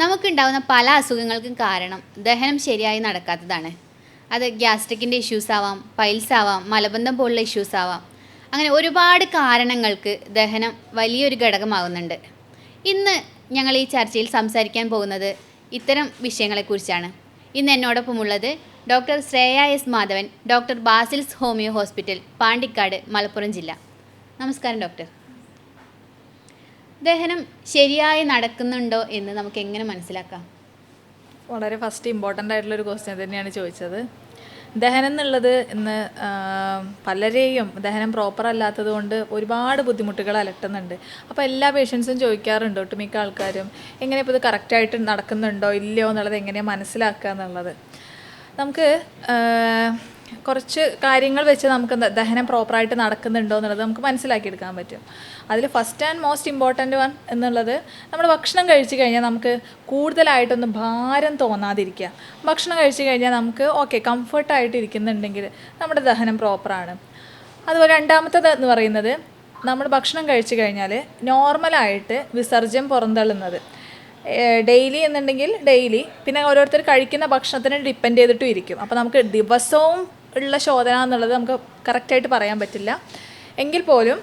നമുക്കുണ്ടാകുന്ന പല അസുഖങ്ങൾക്കും കാരണം ദഹനം ശരിയായി നടക്കാത്തതാണ്. അത് ഗ്യാസ്ട്രിക്കിൻ്റെ ഇഷ്യൂസ് ആവാം, പൈൽസ് ആവാം, മലബന്ധം പോലുള്ള ഇഷ്യൂസ് ആവാം. അങ്ങനെ ഒരുപാട് കാരണങ്ങൾക്ക് ദഹനം വലിയൊരു ഘടകമാകുന്നുണ്ട്. ഇന്ന് ഞങ്ങൾ ഈ ചർച്ചയിൽ സംസാരിക്കാൻ പോകുന്നത് ഇത്തരം വിഷയങ്ങളെക്കുറിച്ചാണ്. ഇന്ന് എന്നോടൊപ്പമുള്ളത് doctor Shreya S Madhavan, doctor Basil's homoeo hospital, Pandikkad, Malappuram ജില്ല. നമസ്കാരം ഡോക്ടർ. ദഹനം ശരിയായി നടക്കുന്നുണ്ടോ എന്ന് നമുക്ക് എങ്ങനെ മനസ്സിലാക്കാം? വളരെ ഫസ്റ്റ് ഇമ്പോർട്ടൻ്റ് ആയിട്ടുള്ളൊരു ക്വസ്റ്റ്യൻ തന്നെയാണ് ചോദിച്ചത്. ദഹനം എന്നുള്ളത് ഇന്ന് പലരെയും ദഹനം പ്രോപ്പർ അല്ലാത്തത് കൊണ്ട് ഒരുപാട് ബുദ്ധിമുട്ടുകൾ അലട്ടുന്നുണ്ട്. അപ്പോൾ എല്ലാ പേഷ്യൻസും ചോദിക്കാറുണ്ട്, ഒട്ടുമിക്ക ആൾക്കാരും എങ്ങനെ ഇപ്പോൾ ഇത് കറക്റ്റായിട്ട് നടക്കുന്നുണ്ടോ ഇല്ലയോ എന്നുള്ളത് എങ്ങനെയാണ് മനസ്സിലാക്കുക എന്നുള്ളത്. നമുക്ക് കുറച്ച് കാര്യങ്ങൾ വെച്ച് നമുക്ക് ദഹനം പ്രോപ്പറായിട്ട് നടക്കുന്നുണ്ടോ എന്നുള്ളത് നമുക്ക് മനസ്സിലാക്കിയെടുക്കാൻ പറ്റും. അതിൽ first and most important one എന്നുള്ളത്, നമ്മൾ ഭക്ഷണം കഴിച്ച് കഴിഞ്ഞാൽ നമുക്ക് കൂടുതലായിട്ടൊന്നും ഭാരം തോന്നാതിരിക്കുക. ഭക്ഷണം കഴിച്ച് കഴിഞ്ഞാൽ നമുക്ക് കംഫർട്ടായിട്ട് ഇരിക്കുന്നുണ്ടെങ്കിൽ നമ്മുടെ ദഹനം പ്രോപ്പറാണ്. അതുപോലെ രണ്ടാമത്തേത് എന്ന് പറയുന്നത്, നമ്മൾ ഭക്ഷണം കഴിച്ച് കഴിഞ്ഞാൽ നോർമലായിട്ട് വിസർജ്യം പുറന്തള്ളുന്നത് ഡെയിലി എന്നുണ്ടെങ്കിൽ ഡെയിലി, പിന്നെ ഓരോരുത്തർ കഴിക്കുന്ന ഭക്ഷണത്തിന് ഡിപ്പെൻഡ് ചെയ്തിട്ടും ഇരിക്കും. അപ്പോൾ നമുക്ക് ദിവസവും ഉള്ള ശോധന എന്നുള്ളത് നമുക്ക് കറക്റ്റായിട്ട് പറയാൻ പറ്റില്ല. എങ്കിൽ പോലും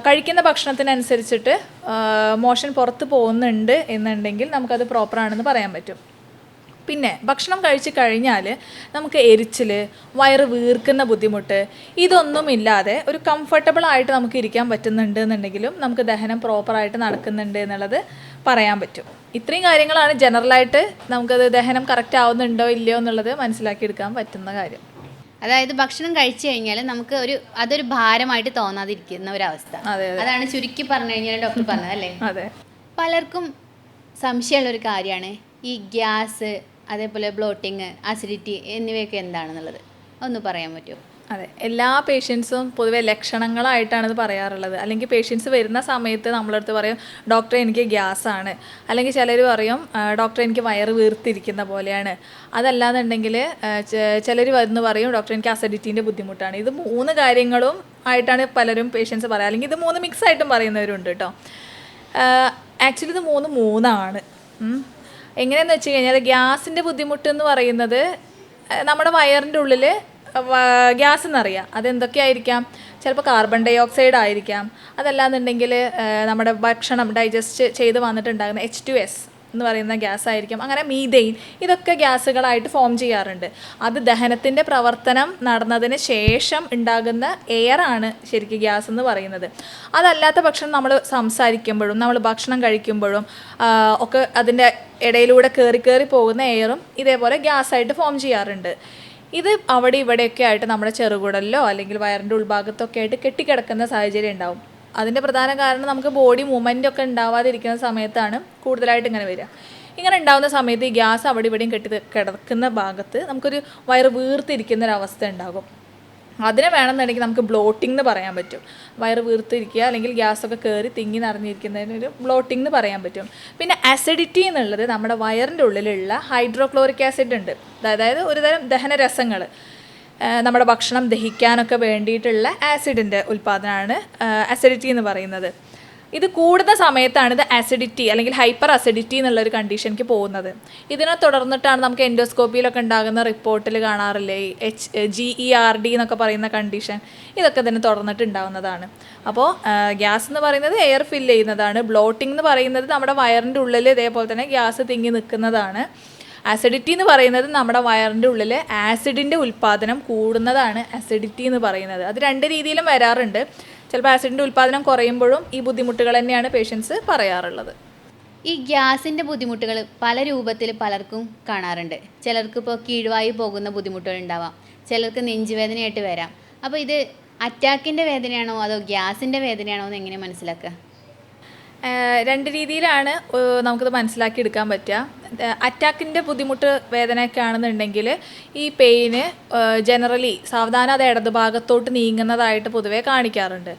കഴിക്കുന്ന ഭക്ഷണത്തിനനുസരിച്ചിട്ട് മോഷൻ പുറത്ത് പോകുന്നുണ്ട് എന്നുണ്ടെങ്കിൽ നമുക്കത് പ്രോപ്പറാണെന്ന് പറയാൻ പറ്റും. പിന്നെ ഭക്ഷണം കഴിച്ച് കഴിഞ്ഞാൽ നമുക്ക് എരിച്ചിൽ, വയറ് വീർക്കുന്ന ബുദ്ധിമുട്ട്, ഇതൊന്നുമില്ലാതെ ഒരു കംഫർട്ടബിളായിട്ട് നമുക്ക് ഇരിക്കാൻ പറ്റുന്നുണ്ട് എന്നുണ്ടെങ്കിലും നമുക്ക് ദഹനം പ്രോപ്പറായിട്ട് നടക്കുന്നുണ്ട് എന്നുള്ളത് പറയാൻ പറ്റും. ഇത്രയും കാര്യങ്ങളാണ് ജനറലായിട്ട് നമുക്കത് ദഹനം കറക്റ്റ് ആവുന്നുണ്ടോ ഇല്ലയോ എന്നുള്ളത് മനസ്സിലാക്കിയെടുക്കാൻ പറ്റുന്ന കാര്യം. അതായത് ഭക്ഷണം കഴിച്ചു കഴിഞ്ഞാൽ നമുക്ക് അതൊരു ഭാരമായിട്ട് തോന്നാതിരിക്കുന്ന ഒരവസ്ഥ. അതാണ് ചുരുക്കി പറഞ്ഞു കഴിഞ്ഞാൽ ഡോക്ടർ പറഞ്ഞത് അല്ലേ? അതെ. പലർക്കും സംശയമുള്ളൊരു കാര്യമാണ് ഈ ഗ്യാസ്, അതേപോലെ ബ്ലോട്ടിങ്, അസിഡിറ്റി എന്നിവയൊക്കെ എന്താണെന്നുള്ളത് ഒന്ന് പറയാൻ പറ്റുമോ? അതെ, എല്ലാ പേഷ്യൻസും പൊതുവെ ലക്ഷണങ്ങളായിട്ടാണ് ഇത് പറയാറുള്ളത്. അല്ലെങ്കിൽ പേഷ്യൻസ് വരുന്ന സമയത്ത് നമ്മളടുത്ത് പറയും, ഡോക്ടറെ എനിക്ക് ഗ്യാസാണ്, അല്ലെങ്കിൽ ചിലർ പറയും ഡോക്ടറെ എനിക്ക് വയറ് വീർത്തിരിക്കുന്ന പോലെയാണ്. അതല്ലാന്നുണ്ടെങ്കിൽ ചിലർ വന്ന് പറയും ഡോക്ടറെ എനിക്ക് അസിഡിറ്റീൻ്റെ ബുദ്ധിമുട്ടാണ്. ഇത് മൂന്ന് കാര്യങ്ങളും ആയിട്ടാണ് പലരും പേഷ്യൻസ് പറയുക, അല്ലെങ്കിൽ ഇത് മൂന്ന് മിക്സ് ആയിട്ടും പറയുന്നവരുണ്ട് കേട്ടോ. ആക്ച്വലി ഇത് മൂന്നാണ്. എങ്ങനെയെന്ന് വെച്ച് കഴിഞ്ഞാൽ, ഗ്യാസിൻ്റെ ബുദ്ധിമുട്ട് എന്ന് പറയുന്നത് നമ്മുടെ വയറിൻ്റെ ഉള്ളിൽ ഗ്യാസ് എന്നറിയാം. അതെന്തൊക്കെയായിരിക്കാം? ചിലപ്പോൾ കാർബൺ ഡൈ ഓക്സൈഡ് ആയിരിക്കാം, അതല്ലാന്നുണ്ടെങ്കിൽ നമ്മുടെ ഭക്ഷണം ഡൈജസ്റ്റ് ചെയ്ത് വന്നിട്ടുണ്ടാകുന്ന H2S എന്ന് പറയുന്ന ഗ്യാസ് ആയിരിക്കും, അങ്ങനെ മീഥെയിൻ, ഇതൊക്കെ ഗ്യാസുകളായിട്ട് ഫോം ചെയ്യാറുണ്ട്. അത് ദഹനത്തിൻ്റെ പ്രവർത്തനം നടന്നതിന് ശേഷം ഉണ്ടാകുന്ന എയറാണ് ശരിക്കും ഗ്യാസ് എന്ന് പറയുന്നത്. അതല്ലാത്ത പക്ഷം നമ്മൾ സംസാരിക്കുമ്പോഴും നമ്മൾ ഭക്ഷണം കഴിക്കുമ്പോഴും ഒക്കെ അതിൻ്റെ ഇടയിലൂടെ കയറി പോകുന്ന എയറും ഇതേപോലെ ഗ്യാസായിട്ട് ഫോം ചെയ്യാറുണ്ട്. ഇത് അവിടെ ഇവിടെയൊക്കെ ആയിട്ട് നമ്മുടെ ചെറുകുടലിലോ അല്ലെങ്കിൽ വയറിൻ്റെ ഉൾഭാഗത്തൊക്കെ ആയിട്ട് കെട്ടിക്കിടക്കുന്ന സാഹചര്യം ഉണ്ടാവും. അതിൻ്റെ പ്രധാന കാരണം നമുക്ക് ബോഡി മൂവ്മെൻ്റ് ഒക്കെ ഉണ്ടാവാതിരിക്കുന്ന സമയത്താണ് കൂടുതലായിട്ട് ഇങ്ങനെ വരിക. ഇങ്ങനെ ഉണ്ടാകുന്ന സമയത്ത് ഈ ഗ്യാസ് അവിടെ ഇവിടെയും കിടക്കുന്ന ഭാഗത്ത് നമുക്കൊരു വയറ് വീർത്തിരിക്കുന്നൊരവസ്ഥ ഉണ്ടാകും. അതിനെ വേണമെന്നുണ്ടെങ്കിൽ നമുക്ക് ബ്ലോട്ടിംഗ് എന്ന് പറയാൻ പറ്റും. വയറ് വീർത്തിരിക്കുക അല്ലെങ്കിൽ ഗ്യാസൊക്കെ കയറി തിങ്ങി നിറഞ്ഞിരിക്കുന്നതിനൊരു ബ്ലോട്ടിംഗ് എന്ന് പറയാൻ പറ്റും. പിന്നെ അസിഡിറ്റി എന്നുള്ളത് നമ്മുടെ വയറിൻ്റെ ഉള്ളിലുള്ള ഹൈഡ്രോക്ലോറിക് ആസിഡ് ഉണ്ട്, അതായത് ഒരുതരം ദഹനരസങ്ങൾ, നമ്മുടെ ഭക്ഷണം ദഹിക്കാനൊക്കെ വേണ്ടിയിട്ടുള്ള ആസിഡിൻ്റെ ഉൽപ്പാദനമാണ് അസിഡിറ്റി എന്ന് പറയുന്നത്. ഇത് കൂടുന്ന സമയത്താണ് ഇത് അസിഡിറ്റി അല്ലെങ്കിൽ ഹൈപ്പർ അസിഡിറ്റി എന്നുള്ളൊരു കണ്ടീഷനിലേക്ക് പോകുന്നത്. ഇതിനെ തുടർന്നിട്ടാണ് നമുക്ക് എൻഡോസ്കോപ്പിയിലൊക്കെ ഉണ്ടാകുന്ന റിപ്പോർട്ടിൽ കാണാറില്ലേ GERD എന്നൊക്കെ പറയുന്ന കണ്ടീഷൻ, ഇതൊക്കെ തന്നെ തുടർന്നിട്ട് ഉണ്ടാകുന്നതാണ്. അപ്പോൾ ഗ്യാസ് എന്ന് പറയുന്നത് എയർ ഫില്ല് ചെയ്യുന്നതാണ്. ബ്ലോട്ടിംഗ് എന്ന് പറയുന്നത് നമ്മുടെ വയറിൻ്റെ ഉള്ളിൽ ഇതേപോലെ തന്നെ ഗ്യാസ് തിങ്ങി നിൽക്കുന്നതാണ്. ആസിഡിറ്റി എന്ന് പറയുന്നത് നമ്മുടെ വയറിൻ്റെ ഉള്ളിൽ ആസിഡിൻ്റെ ഉൽപ്പാദനം കൂടുന്നതാണ് അസിഡിറ്റി എന്ന് പറയുന്നത്. അത് രണ്ട് രീതിയിലും വരാറുണ്ട്. ചിലപ്പോൾ ആസിഡിൻ്റെ ഉൽപ്പാദനം കുറയുമ്പോഴും ഈ ബുദ്ധിമുട്ടുകൾ തന്നെയാണ് പേഷ്യൻസ് പറയാറുള്ളത്. ഈ ഗ്യാസിൻ്റെ ബുദ്ധിമുട്ടുകൾ പല രൂപത്തിൽ പലർക്കും കാണാറുണ്ട്. ചിലർക്ക് ഇപ്പോൾ കീഴ്വായി പോകുന്ന ബുദ്ധിമുട്ടുകൾ ഉണ്ടാവാം, ചിലർക്ക് നെഞ്ചുവേദനയായിട്ട് വരാം. അപ്പോൾ ഇത് അറ്റാക്കിൻ്റെ വേദനയാണോ അതോ ഗ്യാസിൻ്റെ വേദനയാണോ എന്ന് എങ്ങനെ മനസ്സിലാക്കുക? രണ്ട് രീതിയിലാണ് നമുക്കിത് മനസ്സിലാക്കി എടുക്കാൻ പറ്റുക. അറ്റാക്കിൻ്റെ ബുദ്ധിമുട്ട് വേദനയൊക്കെ ആണെന്നുണ്ടെങ്കിൽ ഈ പെയിന് ജനറലി സാവധാനം അത് ഇടതുഭാഗത്തോട്ട് നീങ്ങുന്നതായിട്ട് പൊതുവേ കാണിക്കാറുണ്ട്.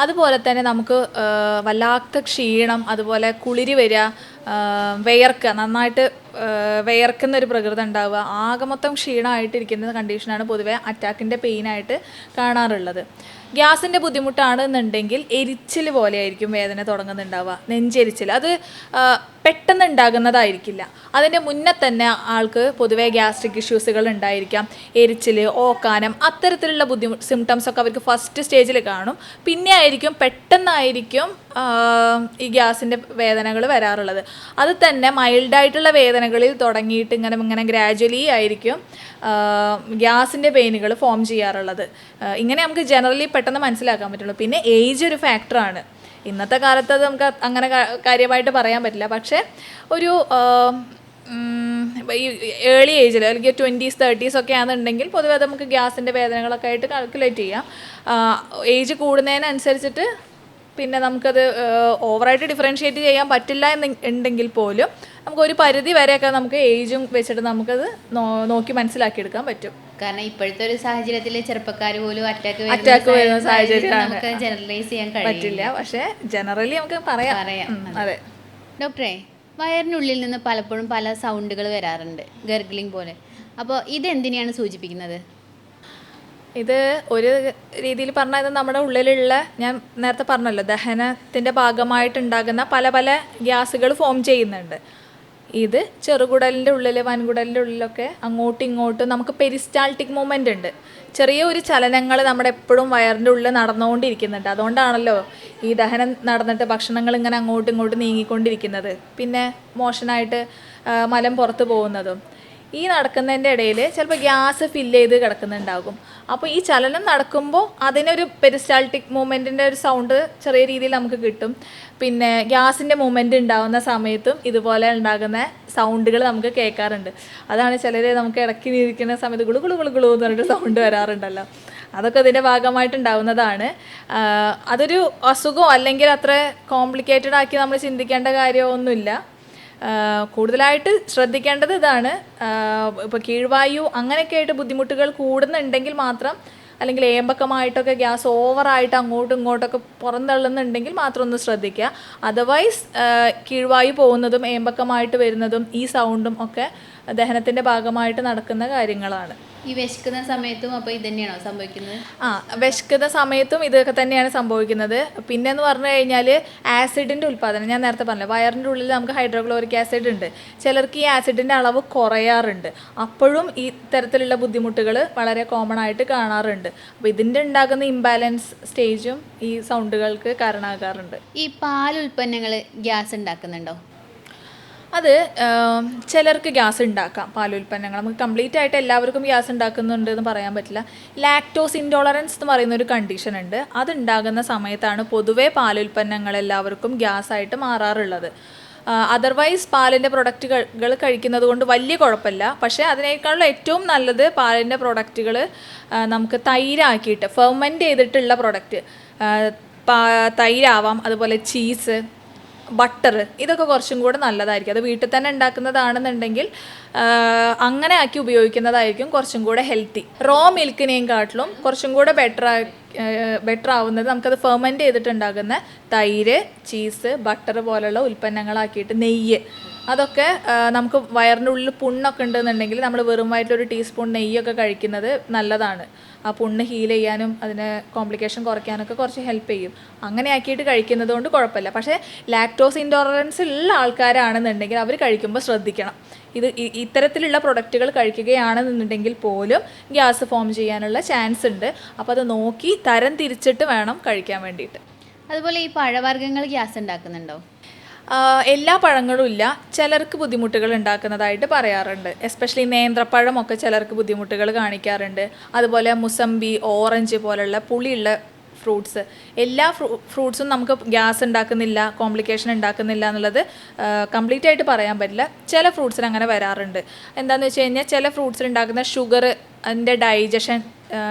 അതുപോലെ തന്നെ നമുക്ക് വല്ലാത്ത ക്ഷീണം, അതുപോലെ കുളിരി വരിക, വിയർക്കുക, നന്നായിട്ട് വിയർക്കുന്നൊരു പ്രകൃതം ഉണ്ടാവുക, ആകെ മൊത്തം ക്ഷീണമായിട്ടിരിക്കുന്ന കണ്ടീഷനാണ് പൊതുവെ അറ്റാക്കിൻ്റെ പെയിനായിട്ട് കാണാറുള്ളത്. ഗ്യാസിൻ്റെ ബുദ്ധിമുട്ടാണെന്നുണ്ടെങ്കിൽ എരിച്ചിൽ പോലെയായിരിക്കും വേദന തുടങ്ങുന്നുണ്ടാവുക, നെഞ്ചെരിച്ചിൽ. അത് പെട്ടെന്ന് ഉണ്ടാകുന്നതായിരിക്കില്ല. അതിൻ്റെ മുന്നേ തന്നെ ആൾക്ക് പൊതുവേ ഗ്യാസ്ട്രിക് ഇഷ്യൂസുകൾ ഉണ്ടായിരിക്കാം, എരിച്ചിൽ, ഓക്കാനം, അത്തരത്തിലുള്ള സിംറ്റംസ് ഒക്കെ അവർക്ക് ഫസ്റ്റ് സ്റ്റേജിൽ കാണും. പിന്നെ ആയിരിക്കും പെട്ടെന്നായിരിക്കും ഈ ഗ്യാസിൻ്റെ വേദനകൾ വരാറുള്ളത്. അത് തന്നെ മൈൽഡായിട്ടുള്ള വേദനകളിൽ തുടങ്ങിയിട്ട് ഇങ്ങനെ ഗ്രാജ്വലി ആയിരിക്കും ഗ്യാസിൻ്റെ പെയിനുകൾ ഫോം ചെയ്യാറുള്ളത്. ഇങ്ങനെ നമുക്ക് ജനറലി പെട്ടെന്ന് മനസ്സിലാക്കാൻ പറ്റുള്ളൂ. പിന്നെ ഏജ് ഒരു ഫാക്ടറാണ്. ഇന്നത്തെ കാലത്ത് അത് നമുക്ക് അങ്ങനെ കാര്യമായിട്ട് പറയാൻ പറ്റില്ല. പക്ഷേ ഒരു ഈ ഏർലി ഏജിൽ അല്ലെങ്കിൽ 20s 30s ഒക്കെ ആണെന്നുണ്ടെങ്കിൽ പൊതുവെ അത് നമുക്ക് ഗ്യാസിൻ്റെ വേദനകളൊക്കെ ആയിട്ട് കാൽക്കുലേറ്റ് ചെയ്യാം. ഏജ് കൂടുന്നതിനനുസരിച്ചിട്ട് പിന്നെ നമുക്കത് ഓവറായിട്ട് ഡിഫറൻഷ്യേറ്റ് ചെയ്യാൻ പറ്റില്ല എന്നുണ്ടെങ്കിൽ പോലും നമുക്കൊരു പരിധി വരെയൊക്കെ നമുക്ക് ഏജും വെച്ചിട്ട് നമുക്കത് നോക്കി മനസ്സിലാക്കിയെടുക്കാൻ പറ്റും. കാരണം ഇപ്പോഴത്തെ ഒരു സാഹചര്യത്തിൽ ചെറുപ്പക്കാർ പോലും അറ്റാക്ക് വരുന്ന സാഹചര്യമാണ്. നമുക്ക് ജനറലൈസ് ചെയ്യാൻ പറ്റില്ല. പക്ഷേ ജനറലി നമുക്ക് പറയാം. അതെ ഡോക്ടറെ, വയറിനുള്ളിൽ നിന്ന് പലപ്പോഴും പല സൗണ്ടുകൾ വരാറുണ്ട്, ഗർഗ്ലിംഗ് പോലെ. അപ്പോൾ ഇതെന്തിനെയാണ് സൂചിപ്പിക്കുന്നത്? ഇത് ഒരു രീതിയിൽ പറഞ്ഞാൽ ഇത് നമ്മുടെ ഉള്ളിലുള്ള, ഞാൻ നേരത്തെ പറഞ്ഞല്ലോ, ദഹനത്തിൻ്റെ ഭാഗമായിട്ടുണ്ടാകുന്ന പല പല ഗ്യാസുകൾ ഫോം ചെയ്യുന്നുണ്ട്. ഇത് ചെറുകുടലിൻ്റെ ഉള്ളിൽ, വൻകുടലിൻ്റെ ഉള്ളിലൊക്കെ അങ്ങോട്ടും ഇങ്ങോട്ടും നമുക്ക് പെരിസ്റ്റാൾട്ടിക് മൂവ്മെൻ്റ് ഉണ്ട്. ചെറിയ ഒരു ചലനങ്ങൾ നമ്മുടെ എപ്പോഴും വയറിൻ്റെ ഉള്ളിൽ നടന്നുകൊണ്ടിരിക്കുന്നുണ്ട്. അതുകൊണ്ടാണല്ലോ ഈ ദഹനം നടന്നിട്ട് ഭക്ഷണങ്ങൾ ഇങ്ങനെ അങ്ങോട്ടും ഇങ്ങോട്ടും നീങ്ങിക്കൊണ്ടിരിക്കുന്നത്, പിന്നെ മോഷനായിട്ട് മലം പുറത്ത് പോകുന്നതും. ഈ നടക്കുന്നതിൻ്റെ ഇടയിൽ ചിലപ്പോൾ ഗ്യാസ് ഫില്ല് ചെയ്ത് കിടക്കുന്നുണ്ടാകും. അപ്പോൾ ഈ ചലനം നടക്കുമ്പോൾ അതിനൊരു പെരിസ്റ്റാൾട്ടിക് മൂവ്മെൻറ്റിൻ്റെ ഒരു സൗണ്ട് ചെറിയ രീതിയിൽ നമുക്ക് കിട്ടും. പിന്നെ ഗ്യാസിൻ്റെ മൂവ്മെൻറ്റ് ഉണ്ടാകുന്ന സമയത്തും ഇതുപോലെ ഉണ്ടാകുന്ന സൗണ്ടുകൾ നമുക്ക് കേൾക്കാറുണ്ട്. അതാണ് ചിലർ നമുക്ക് ഇടയ്ക്ക് ഇരിക്കുന്ന സമയത്ത് ഗുളു ഗുളു ഗുളു ഗുളു എന്ന് പറഞ്ഞിട്ട് സൗണ്ട് വരാറുണ്ടല്ലോ. അതൊക്കെ ഇതിൻ്റെ ഭാഗമായിട്ടുണ്ടാവുന്നതാണ്. അതൊരു അസുഖമോ അല്ലെങ്കിൽ അത്ര കോംപ്ലിക്കേറ്റഡ് ആക്കി നമ്മൾ ചിന്തിക്കേണ്ട കാര്യമൊന്നുമില്ല. കൂടുതലായിട്ട് ശ്രദ്ധിക്കേണ്ടത് ഇതാണ്, ഇപ്പോൾ കീഴ്വായു അങ്ങനെയൊക്കെ ആയിട്ട് ബുദ്ധിമുട്ടുകൾ കൂടുന്നുണ്ടെങ്കിൽ മാത്രം, അല്ലെങ്കിൽ ഏമ്പക്കമായിട്ടൊക്കെ ഗ്യാസ് ഓവറായിട്ട് അങ്ങോട്ടും ഇങ്ങോട്ടൊക്കെ പുറന്തള്ളുന്നുണ്ടെങ്കിൽ മാത്രം ഒന്ന് ശ്രദ്ധിക്കുക. അതർവൈസ് കീഴ്വായു പോകുന്നതും ഏമ്പക്കമായിട്ട് വരുന്നതും ഈ സൗണ്ടും ഒക്കെ ദഹനത്തിൻ്റെ ഭാഗമായിട്ട് നടക്കുന്ന കാര്യങ്ങളാണ്. ഈ വിശക്കുന്ന സമയത്തും അപ്പോൾ ഇത് തന്നെയാണോ സംഭവിക്കുന്നത്? വിശക്കുന്ന സമയത്തും ഇതൊക്കെ തന്നെയാണ് സംഭവിക്കുന്നത്. പിന്നെയെന്ന് പറഞ്ഞു കഴിഞ്ഞാൽ ആസിഡിൻ്റെ ഉൽപ്പാദനം, ഞാൻ നേരത്തെ പറഞ്ഞില്ല, വയറിൻ്റെ ഉള്ളിൽ നമുക്ക് ഹൈഡ്രോക്ലോറിക് ആസിഡ് ഉണ്ട്. ചിലർക്ക് ഈ ആസിഡിൻ്റെ അളവ് കുറയാറുണ്ട്. അപ്പോഴും ഈ തരത്തിലുള്ള ബുദ്ധിമുട്ടുകൾ വളരെ കോമൺ ആയിട്ട് കാണാറുണ്ട്. അപ്പോൾ ഇതിൻ്റെ ഉണ്ടാകുന്ന ഇംബാലൻസ് സ്റ്റേജും ഈ സൗണ്ടുകൾക്ക് കാരണമാകാറുണ്ട്. ഈ പാൽ ഉൽപ്പന്നങ്ങൾ ഗ്യാസ് ഉണ്ടാക്കുന്നുണ്ടോ? അത് ചിലർക്ക് ഗ്യാസ് ഉണ്ടാക്കാം. പാലുൽപ്പന്നങ്ങൾ നമുക്ക് കംപ്ലീറ്റ് ആയിട്ട് എല്ലാവർക്കും ഗ്യാസ് ഉണ്ടാക്കുന്നുണ്ട് എന്ന് പറയാൻ പറ്റില്ല. ലാക്ടോസ് ഇൻടോളറൻസ് എന്ന് പറയുന്ന ഒരു കണ്ടീഷൻ ഉണ്ട്. അതുണ്ടാകുന്ന സമയത്താണ് പൊതുവേ പാലുൽപ്പന്നങ്ങൾ എല്ലാവർക്കും ഗ്യാസായിട്ട് മാറാറുള്ളത്. അതർവൈസ് പാലിൻ്റെ പ്രൊഡക്റ്റുകൾ കഴിക്കുന്നത് കൊണ്ട് വലിയ കുഴപ്പമില്ല. പക്ഷേ അതിനേക്കാളും ഏറ്റവും നല്ലത് പാലിൻ്റെ പ്രൊഡക്റ്റുകൾ നമുക്ക് തൈരാക്കിയിട്ട് ഫെർമെൻറ്റ് ചെയ്തിട്ടുള്ള പ്രൊഡക്റ്റ്, തൈരാവാം, അതുപോലെ ചീസ്, ബട്ടർ, ഇതൊക്കെ കുറച്ചും കൂടെ നല്ലതായിരിക്കും. അത് വീട്ടിൽ തന്നെ ഉണ്ടാക്കുന്നതാണെന്നുണ്ടെങ്കിൽ അങ്ങനെ ആക്കി ഉപയോഗിക്കുന്നതായിരിക്കും കുറച്ചും കൂടെ ഹെൽത്തി. റോ മിൽക്കിനെയും കാട്ടിലും കുറച്ചും കൂടെ ബെറ്റർ ആവുന്നത് നമുക്കത് ഫെർമെൻറ്റ് ചെയ്തിട്ടുണ്ടാകുന്ന തൈര്, ചീസ്, ബട്ടർ പോലുള്ള ഉൽപ്പന്നങ്ങളാക്കിയിട്ട്, നെയ്യ്, അതൊക്കെ നമുക്ക് വയറിൻ്റെ ഉള്ളിൽ പുണ്ണൊക്കെ ഉണ്ടെന്നുണ്ടെങ്കിൽ നമ്മൾ വെറും വയറ്റിലൊരു ടീസ്പൂൺ നെയ്യൊക്കെ കഴിക്കുന്നത് നല്ലതാണ്. ആ പുണ്ണ് ഹീൽ ചെയ്യാനും അതിന് കോംപ്ലിക്കേഷൻ കുറയ്ക്കാനൊക്കെ കുറച്ച് ഹെൽപ്പ് ചെയ്യും. അങ്ങനെ ആക്കിയിട്ട് കഴിക്കുന്നത് കൊണ്ട് കുഴപ്പമില്ല. പക്ഷേ ലാക്ടോസ് ഇൻടോളറൻസ് ഉള്ള ആൾക്കാരാണെന്നുണ്ടെങ്കിൽ അവർ കഴിക്കുമ്പോൾ ശ്രദ്ധിക്കണം. ഇത്തരത്തിലുള്ള പ്രൊഡക്റ്റുകൾ കഴിക്കുകയാണെന്നുണ്ടെങ്കിൽ പോലും ഗ്യാസ് ഫോം ചെയ്യാനുള്ള ചാൻസ് ഉണ്ട്. അപ്പോൾ അത് നോക്കി തരം തിരിച്ചിട്ട് വേണം കഴിക്കാൻ വേണ്ടിയിട്ട്. അതുപോലെ ഈ പഴവർഗ്ഗങ്ങൾ ഗ്യാസ് ഉണ്ടാക്കുന്നുണ്ടോ? എല്ലാ പഴങ്ങളും ഇല്ല. ചിലർക്ക് ബുദ്ധിമുട്ടുകൾ ഉണ്ടാക്കുന്നതായിട്ട് പറയാറുണ്ട്. എസ്പെഷ്യലി നേന്ത്രപ്പഴമൊക്കെ ചിലർക്ക് ബുദ്ധിമുട്ടുകൾ കാണിക്കാറുണ്ട്. അതുപോലെ മുസമ്പി, ഓറഞ്ച് പോലുള്ള പുളിയുള്ള ഫ്രൂട്ട്സ്, എല്ലാ ഫ്രൂട്ട്സും നമുക്ക് ഗ്യാസ് ഉണ്ടാക്കുന്നില്ല, കോംപ്ലിക്കേഷൻ ഉണ്ടാക്കുന്നില്ല എന്നുള്ളത് കംപ്ലീറ്റ് ആയിട്ട് പറയാൻ പറ്റില്ല. ചില ഫ്രൂട്ട്സിന് അങ്ങനെ വരാറുണ്ട്. എന്താണെന്ന് വെച്ച് കഴിഞ്ഞാൽ ചില ഫ്രൂട്ട്സിൽ ഉണ്ടാക്കുന്ന ഷുഗർ, അതിൻ്റെ ഡൈജഷൻ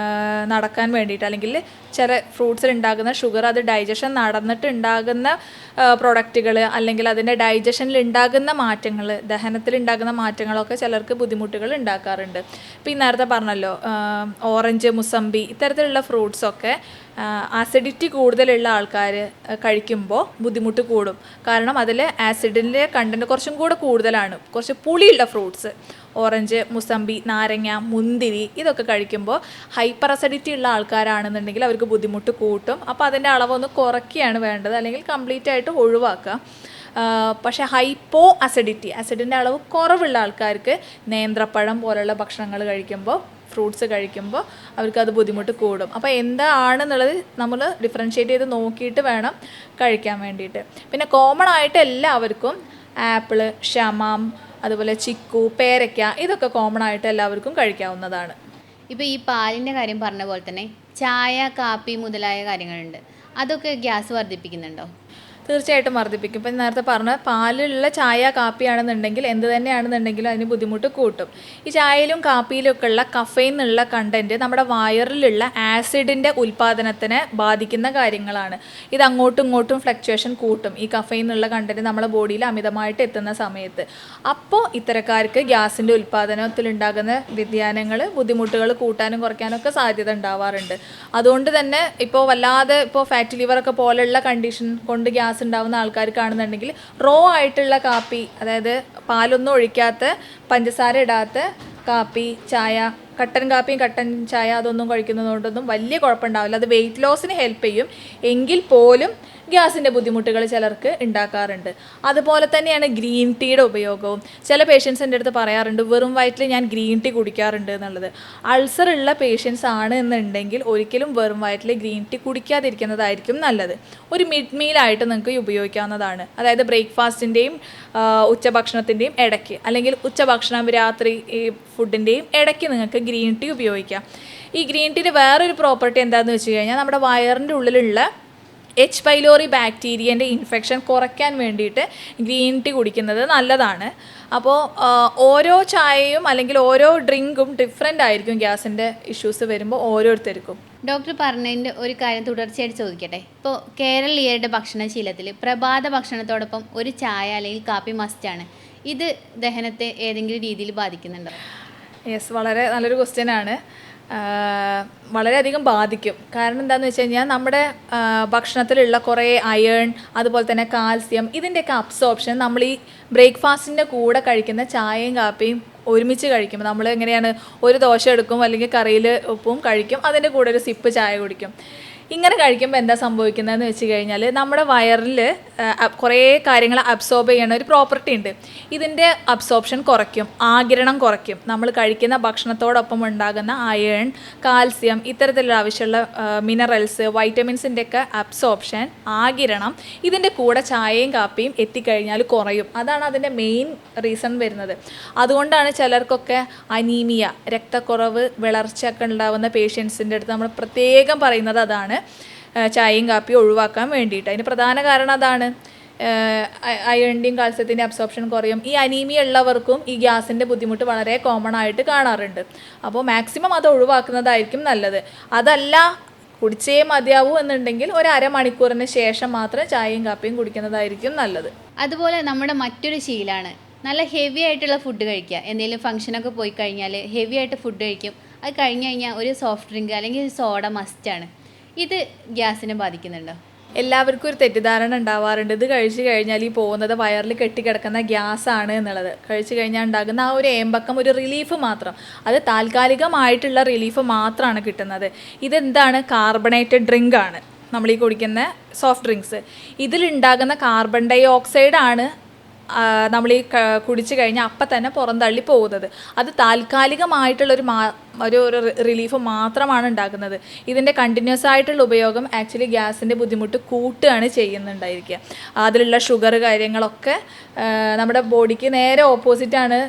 നടക്കാൻ വേണ്ടിയിട്ട്, അല്ലെങ്കിൽ ചില ഫ്രൂട്ട്സിൽ ഉണ്ടാകുന്ന ഷുഗർ അത് ഡൈജഷൻ നടന്നിട്ട് ഉണ്ടാകുന്ന പ്രൊഡക്റ്റുകൾ, അല്ലെങ്കിൽ അതിൻ്റെ ഡൈജഷനിൽ ഉണ്ടാകുന്ന മാറ്റങ്ങൾ, ദഹനത്തിൽ ഉണ്ടാകുന്ന മാറ്റങ്ങളൊക്കെ ചിലർക്ക് ബുദ്ധിമുട്ടുകൾ ഉണ്ടാക്കാറുണ്ട്. ഇപ്പോൾ ഈ നേരത്തെ പറഞ്ഞല്ലോ, ഓറഞ്ച്, മുസമ്പി, ഇത്തരത്തിലുള്ള ഫ്രൂട്ട്സൊക്കെ ആസിഡിറ്റി കൂടുതലുള്ള ആൾക്കാർ കഴിക്കുമ്പോൾ ബുദ്ധിമുട്ട് കൂടും. കാരണം അതിൽ ആസിഡിൻ്റെ കണ്ടൻറ്റ് കുറച്ചും കൂടെ കൂടുതലാണ്. കുറച്ച് പുളിയുള്ള ഫ്രൂട്ട്സ്, ഓറഞ്ച്, മുസമ്പി, നാരങ്ങ, മുന്തിരി, ഇതൊക്കെ കഴിക്കുമ്പോൾ ഹൈപ്പർ അസിഡിറ്റി ഉള്ള ആൾക്കാരാണെന്നുണ്ടെങ്കിൽ അവർക്ക് ബുദ്ധിമുട്ട് കൂട്ടും. അപ്പോൾ അതിൻ്റെ അളവൊന്ന് കുറയ്ക്കുകയാണ് വേണ്ടത്, അല്ലെങ്കിൽ കംപ്ലീറ്റ് ആയിട്ട് ഒഴിവാക്കുക. പക്ഷേ ഹൈപ്പോ അസിഡിറ്റി, അസിഡിൻ്റെ അളവ് കുറവുള്ള ആൾക്കാർക്ക് നേന്ത്രപ്പഴം പോലുള്ള ഭക്ഷണങ്ങൾ കഴിക്കുമ്പോൾ, ഫ്രൂട്ട്സ് കഴിക്കുമ്പോൾ അവർക്കത് ബുദ്ധിമുട്ട് കൂടും. അപ്പോൾ എന്താണെന്നുള്ളത് നമ്മൾ ഡിഫറൻഷ്യേറ്റ് ചെയ്ത് നോക്കിയിട്ട് വേണം കഴിക്കാൻ വേണ്ടിയിട്ട്. പിന്നെ കോമൺ ആയിട്ട് എല്ലാവർക്കും ആപ്പിള്, ഷമാം, അതുപോലെ ചിക്കു, പേരയ്ക്ക, ഇതൊക്കെ കോമൺ ആയിട്ട് എല്ലാവർക്കും കഴിക്കാവുന്നതാണ്. ഇപ്പോൾ ഈ പാലിൻ്റെ കാര്യം പറഞ്ഞ പോലെ തന്നെ ചായ, കാപ്പി മുതലായ കാര്യങ്ങളുണ്ട്. അതൊക്കെ ഗ്യാസ് വർദ്ധിപ്പിക്കുന്നുണ്ടോ? തീർച്ചയായിട്ടും വർദ്ധിപ്പിക്കും. ഇപ്പം നേരത്തെ പറഞ്ഞ പാലിലുള്ള ചായ, കാപ്പിയാണെന്നുണ്ടെങ്കിൽ എന്ത് തന്നെയാണെന്നുണ്ടെങ്കിലും അതിന് ബുദ്ധിമുട്ട് കൂട്ടും. ഈ ചായയിലും കാപ്പിയിലൊക്കെ ഉള്ള കഫെയിൻ എന്നുള്ള കണ്ടൻറ്റ് നമ്മുടെ വയറിലുള്ള ആസിഡിൻ്റെ ഉൽപ്പാദനത്തിനെ ബാധിക്കുന്ന കാര്യങ്ങളാണ്. ഇത് അങ്ങോട്ടും ഇങ്ങോട്ടും ഫ്ലക്ച്വേഷൻ കൂട്ടും ഈ കഫെയിൻ എന്നുള്ള കണ്ടൻറ്റ് നമ്മുടെ ബോഡിയിൽ അമിതമായിട്ട് എത്തുന്ന സമയത്ത്. അപ്പോൾ ഇത്തരക്കാർക്ക് ഗ്യാസിൻ്റെ ഉൽപ്പാദനത്തിലുണ്ടാകുന്ന വ്യതിയാനങ്ങൾ, ബുദ്ധിമുട്ടുകൾ കൂട്ടാനും കുറയ്ക്കാനൊക്കെ സാധ്യത ഉണ്ടാവാറുണ്ട്. അതുകൊണ്ട് തന്നെ ഇപ്പോൾ വല്ലാതെ ഫാറ്റി ലിവറൊക്കെ പോലെയുള്ള കണ്ടീഷൻ കൊണ്ട് ഗ്യാസ് ഉണ്ടാവുന്ന ആൾക്കാർക്കാണെന്നുണ്ടെങ്കിൽ റോ ആയിട്ടുള്ള കാപ്പി, അതായത് പാലൊന്നും ഒഴിക്കാത്ത, പഞ്ചസാര ഇടാത്ത കാപ്പി, ചായ, കട്ടൻ കാപ്പിയും കട്ടൻ ചായ അതൊന്നും കഴിക്കുന്നതുകൊണ്ടൊന്നും വലിയ കുഴപ്പമുണ്ടാവില്ല. അത് വെയിറ്റ് ലോസിന് ഹെൽപ്പ് ചെയ്യും. എങ്കിൽ പോലും ഗ്യാസിൻ്റെ ബുദ്ധിമുട്ടുകൾ ചിലർക്ക് ഉണ്ടാക്കാറുണ്ട്. അതുപോലെ തന്നെയാണ് ഗ്രീൻ ടീയുടെ ഉപയോഗവും. ചില പേഷ്യൻസ് എൻ്റെ അടുത്ത് പറയാറുണ്ട്, വെറും വയറ്റിൽ ഞാൻ ഗ്രീൻ ടീ കുടിക്കാറുണ്ട് എന്നുള്ളത്. അൾസർ ഉള്ള പേഷ്യൻസ് ആണ് എന്നുണ്ടെങ്കിൽ ഒരിക്കലും വെറും വയറ്റിൽ ഗ്രീൻ ടീ കുടിക്കാതിരിക്കുന്നതായിരിക്കും നല്ലത്. ഒരു മിഡ് മീലായിട്ട് നിങ്ങൾക്ക് ഉപയോഗിക്കാവുന്നതാണ്. അതായത് ബ്രേക്ക്ഫാസ്റ്റിൻ്റെയും ഉച്ചഭക്ഷണത്തിൻ്റെയും ഇടയ്ക്ക്, അല്ലെങ്കിൽ ഉച്ചഭക്ഷണം രാത്രി ഈ ഫുഡിൻ്റെയും ഇടയ്ക്ക് നിങ്ങൾക്ക് ഗ്രീൻ ടീ ഉപയോഗിക്കാം. ഈ ഗ്രീൻ ടീയുടെ വേറൊരു പ്രോപ്പർട്ടി എന്താണെന്ന് വെച്ച് കഴിഞ്ഞാൽ നമ്മുടെ വയറിൻ്റെ ഉള്ളിലുള്ള എച്ച് പൈലോറി ബാക്ടീരിയൻ്റെ ഇൻഫെക്ഷൻ കുറയ്ക്കാൻ വേണ്ടിയിട്ട് ഗ്രീൻ ടീ കുടിക്കുന്നത് നല്ലതാണ്. അപ്പോൾ ഓരോ ചായയും അല്ലെങ്കിൽ ഓരോ ഡ്രിങ്കും ഡിഫറെൻ്റ് ആയിരിക്കും ഗ്യാസിൻ്റെ ഇഷ്യൂസ് വരുമ്പോൾ ഓരോരുത്തർക്കും. ഡോക്ടർ പറഞ്ഞതിൻ്റെ ഒരു കാര്യം തുടർച്ചയായിട്ട് ചോദിക്കട്ടെ. ഇപ്പോൾ കേരളീയരുടെ ഭക്ഷണശീലത്തിൽ പ്രഭാത ഭക്ഷണത്തോടൊപ്പം ഒരു ചായ അല്ലെങ്കിൽ കാപ്പി മസ്റ്റാണ്. ഇത് ദഹനത്തെ ഏതെങ്കിലും രീതിയിൽ ബാധിക്കുന്നുണ്ടോ? യെസ്, വളരെ നല്ലൊരു ക്വസ്റ്റ്യനാണ്. വളരെയധികം ബാധിക്കും. കാരണം എന്താണെന്ന് വെച്ച് കഴിഞ്ഞാൽ നമ്മുടെ ഭക്ഷണത്തിലുള്ള കുറേ അയേൺ, അതുപോലെ തന്നെ കാൽസ്യം, ഇതിൻ്റെയൊക്കെ അബ്സോർപ്ഷൻ നമ്മൾ ഈ ബ്രേക്ക്ഫാസ്റ്റിൻ്റെ കൂടെ കഴിക്കുന്ന ചായയും കാപ്പിയും ഒരുമിച്ച് കഴിക്കുമ്പോൾ, നമ്മൾ എങ്ങനെയാണ് ഒരു ദോശ എടുക്കും, അല്ലെങ്കിൽ കറിയിൽ ഉപ്പും കഴിക്കും, അതിൻ്റെ കൂടെ ഒരു സിപ്പ് ചായ കുടിക്കും. ഇങ്ങനെ കഴിക്കുമ്പോൾ എന്താ സംഭവിക്കുന്നതെന്ന് വെച്ച് കഴിഞ്ഞാൽ നമ്മുടെ വയറിൽ കുറേ കാര്യങ്ങൾ അബ്സോർബ് ചെയ്യണ ഒരു പ്രോപ്പർട്ടി ഉണ്ട്. ഇതിൻ്റെ അബ്സോർപ്ഷൻ കുറയ്ക്കും, ആഗിരണം കുറയ്ക്കും. നമ്മൾ കഴിക്കുന്ന ഭക്ഷണത്തോടൊപ്പം ഉണ്ടാകുന്ന അയേൺ, കാൽസ്യം, ഇത്തരത്തിലുള്ള ആവശ്യമുള്ള മിനറൽസ്, വൈറ്റമിൻസിൻ്റെ ഒക്കെ അബ്സോർപ്ഷൻ, ആഗിരണം, ഇതിൻ്റെ കൂടെ ചായയും കാപ്പിയും എത്തിക്കഴിഞ്ഞാൽ കുറയും. അതാണ് അതിൻ്റെ മെയിൻ റീസൺ വരുന്നത്. അതുകൊണ്ടാണ് ചിലർക്കൊക്കെ അനീമിയ, രക്തക്കുറവ്, വിളർച്ചയൊക്കെ ഉണ്ടാകുന്ന പേഷ്യൻസിൻ്റെ അടുത്ത് നമ്മൾ പ്രത്യേകം പറയുന്നത് അതാണ്, ചായയും കാപ്പിയും ഒഴിവാക്കാൻ വേണ്ടിയിട്ട്. അതിന് പ്രധാന കാരണം അതാണ്, അയണിൻ്റെയും കാൽസ്യത്തിൻ്റെ അബ്സോർപ്ഷൻ കുറയും. ഈ അനീമിയ ഉള്ളവർക്കും ഈ ഗ്യാസിൻ്റെ ബുദ്ധിമുട്ട് വളരെ കോമൺ ആയിട്ട് കാണാറുണ്ട്. അപ്പോൾ മാക്സിമം അത് ഒഴിവാക്കുന്നതായിരിക്കും നല്ലത്. അതല്ല കുടിച്ചേ മതിയാവൂ എന്നുണ്ടെങ്കിൽ ഒരു അരമണിക്കൂറിന് ശേഷം മാത്രം ചായയും കാപ്പിയും കുടിക്കുന്നതായിരിക്കും നല്ലത്. അതുപോലെ നമ്മുടെ മറ്റൊരു ശീലമാണ് നല്ല ഹെവി ആയിട്ടുള്ള ഫുഡ് കഴിക്കുക. എന്തെങ്കിലും ഫംഗ്ഷനൊക്കെ പോയി കഴിഞ്ഞാൽ ഹെവി ആയിട്ട് ഫുഡ് കഴിക്കും. അത് കഴിഞ്ഞ് കഴിഞ്ഞാൽ ഒരു സോഫ്റ്റ് ഡ്രിങ്ക് അല്ലെങ്കിൽ ഒരു സോഡ മസ്റ്റാണ്. ഇത് ഗ്യാസിനെ ബാധിക്കുന്നുണ്ടോ? എല്ലാവർക്കും ഒരു തെറ്റിദ്ധാരണ ഉണ്ടാവാറുണ്ട്, ഇത് കഴിച്ചു കഴിഞ്ഞാൽ ഈ പോകുന്നത് വയറിൽ കെട്ടിക്കിടക്കുന്ന ഗ്യാസാണ് എന്നുള്ളത്. കഴിച്ചു കഴിഞ്ഞാൽ ഉണ്ടാകുന്ന ആ ഒരു ഏമ്പക്കം, ഒരു റിലീഫ് മാത്രം, അത് താൽക്കാലികമായിട്ടുള്ള റിലീഫ് മാത്രമാണ് കിട്ടുന്നത്. ഇതെന്താണ്? കാർബണേറ്റഡ് ഡ്രിങ്ക് ആണ് നമ്മൾ ഈ കുടിക്കുന്ന സോഫ്റ്റ് ഡ്രിങ്ക്സ്. ഇതിലുണ്ടാകുന്ന കാർബൺ ഡൈ ഓക്സൈഡാണ് നമ്മൾ ഈ കുടിച്ചു കഴിഞ്ഞാൽ അപ്പം തന്നെ പുറന്തള്ളി പോകുന്നത്. അത് താൽക്കാലികമായിട്ടുള്ളൊരു ഒരു റിലീഫ് മാത്രമാണ് ഉണ്ടാക്കുന്നത്. ഇതിൻ്റെ കണ്ടിന്യൂസ് ആയിട്ടുള്ള ഉപയോഗം ആക്ച്വലി ഗ്യാസിൻ്റെ ബുദ്ധിമുട്ട് കൂട്ടുകയാണ് ചെയ്യുന്നുണ്ടായിരിക്കുക. അതിലുള്ള ഷുഗർ കാര്യങ്ങളൊക്കെ നമ്മുടെ ബോഡിക്ക് നേരെ ഓപ്പോസിറ്റാണ്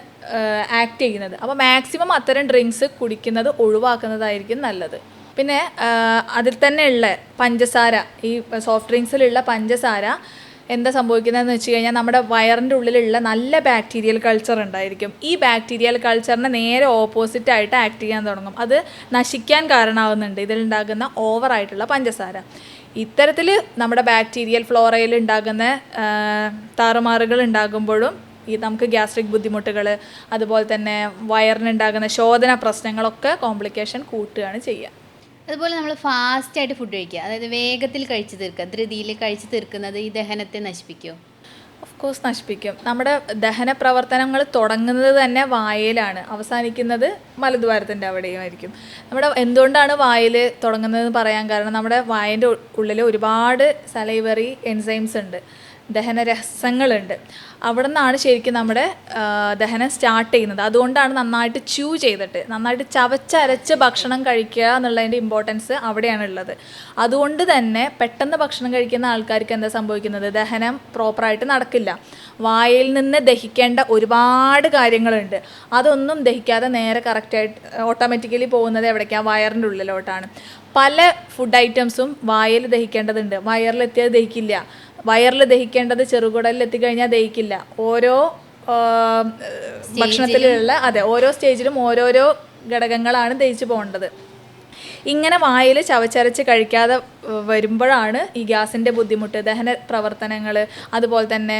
ആക്ട് ചെയ്യുന്നത്. അപ്പോൾ മാക്സിമം അത്തരം ഡ്രിങ്ക്സ് കുടിക്കുന്നത് ഒഴിവാക്കുന്നതായിരിക്കും നല്ലത്. പിന്നെ അതിൽ തന്നെ ഉള്ള പഞ്ചസാര, ഈ സോഫ്റ്റ് ഡ്രിങ്ക്സിലുള്ള പഞ്ചസാര എന്താ സംഭവിക്കുന്നതെന്ന് വെച്ച് കഴിഞ്ഞാൽ നമ്മുടെ വയറിൻ്റെ ഉള്ളിലുള്ള നല്ല ബാക്ടീരിയൽ കൾച്ചർ ഉണ്ടായിരിക്കും. ഈ ബാക്ടീരിയൽ കൾച്ചറിനെ നേരെ ഓപ്പോസിറ്റായിട്ട് ആക്ട് ചെയ്യാൻ തുടങ്ങും. അത് നശിക്കാൻ കാരണമാകുന്നുണ്ട് ഇതിലുണ്ടാകുന്ന ഓവറായിട്ടുള്ള പഞ്ചസാര. ഇത്തരത്തിൽ നമ്മുടെ ബാക്ടീരിയൽ ഫ്ലോറയിൽ ഉണ്ടാകുന്ന താറുമാറുകൾ ഉണ്ടാകുമ്പോഴും നമുക്ക് ഗ്യാസ്ട്രിക് ബുദ്ധിമുട്ടുകൾ, അതുപോലെ തന്നെ വയറിനുണ്ടാകുന്ന ശോധന പ്രശ്നങ്ങളൊക്കെ കോംപ്ലിക്കേഷൻ കൂട്ടുകയാണ് ചെയ്യുക. അതുപോലെ നമ്മൾ ഫാസ്റ്റായിട്ട് ഫുഡ് കഴിക്കുക, അതായത് വേഗത്തിൽ കഴിച്ചു തീർക്കുക, ധൃതിയിൽ കഴിച്ചു തീർക്കുന്നത് ഈ ദഹനത്തെ നശിപ്പിക്കുമോ? ഓഫ് കോഴ്സ് നശിപ്പിക്കും. നമ്മുടെ ദഹന പ്രവർത്തനങ്ങൾ തുടങ്ങുന്നത് തന്നെ വായയിലാണ്, അവസാനിക്കുന്നത് മലദ്വാരത്തിൻ്റെ അവിടെയുമായിരിക്കും. നമ്മുടെ എന്തുകൊണ്ടാണ് വായിൽ തുടങ്ങുന്നതെന്ന് പറയാൻ കാരണം, നമ്മുടെ വായൻ്റെ ഉള്ളിൽ ഒരുപാട് സലൈവറി എൻസൈംസ് ഉണ്ട്. ദഹനരസങ്ങളുണ്ട്. അവിടെ നിന്നാണ് ശരിക്കും നമ്മുടെ ദഹനം സ്റ്റാർട്ട് ചെയ്യുന്നത്. അതുകൊണ്ടാണ് നന്നായിട്ട് ചെയ്തിട്ട് നന്നായിട്ട് ചവച്ചരച്ച് ഭക്ഷണം കഴിക്കുക എന്നുള്ളതിൻ്റെ ഇമ്പോർട്ടൻസ് അവിടെയാണ് ഉള്ളത്. അതുകൊണ്ട് തന്നെ പെട്ടെന്ന് ഭക്ഷണം കഴിക്കുന്ന ആൾക്കാർക്ക് എന്താ സംഭവിക്കുന്നത്, ദഹനം പ്രോപ്പറായിട്ട് നടക്കില്ല. വായിൽ നിന്ന് ദഹിക്കേണ്ട ഒരുപാട് കാര്യങ്ങളുണ്ട്, അതൊന്നും ദഹിക്കാതെ നേരെ കറക്റ്റായിട്ട് ഓട്ടോമാറ്റിക്കലി പോകുന്നത് എവിടേക്കാണ്, വയറിൻ്റെ ഉള്ളിലോട്ടാണ്. പല ഫുഡ് ഐറ്റംസും വായിൽ ദഹിക്കേണ്ടതുണ്ട്, വയറിലെത്തിയത് ദഹിക്കില്ല. വയറിൽ ദഹിക്കേണ്ടത് ചെറുകുടലിൽ എത്തിക്കഴിഞ്ഞാൽ ദഹിക്കില്ല. ഓരോ ഭക്ഷണത്തിലുള്ള ഓരോ സ്റ്റേജിലും ഓരോരോ ഘടകങ്ങളാണ് ദഹിച്ചു പോകേണ്ടത്. ഇങ്ങനെ വായിൽ ചവച്ചരച്ച് കഴിക്കാതെ വരുമ്പോഴാണ് ഈ ഗ്യാസിൻ്റെ ബുദ്ധിമുട്ട്, ദഹന പ്രവർത്തനങ്ങൾ, അതുപോലെ തന്നെ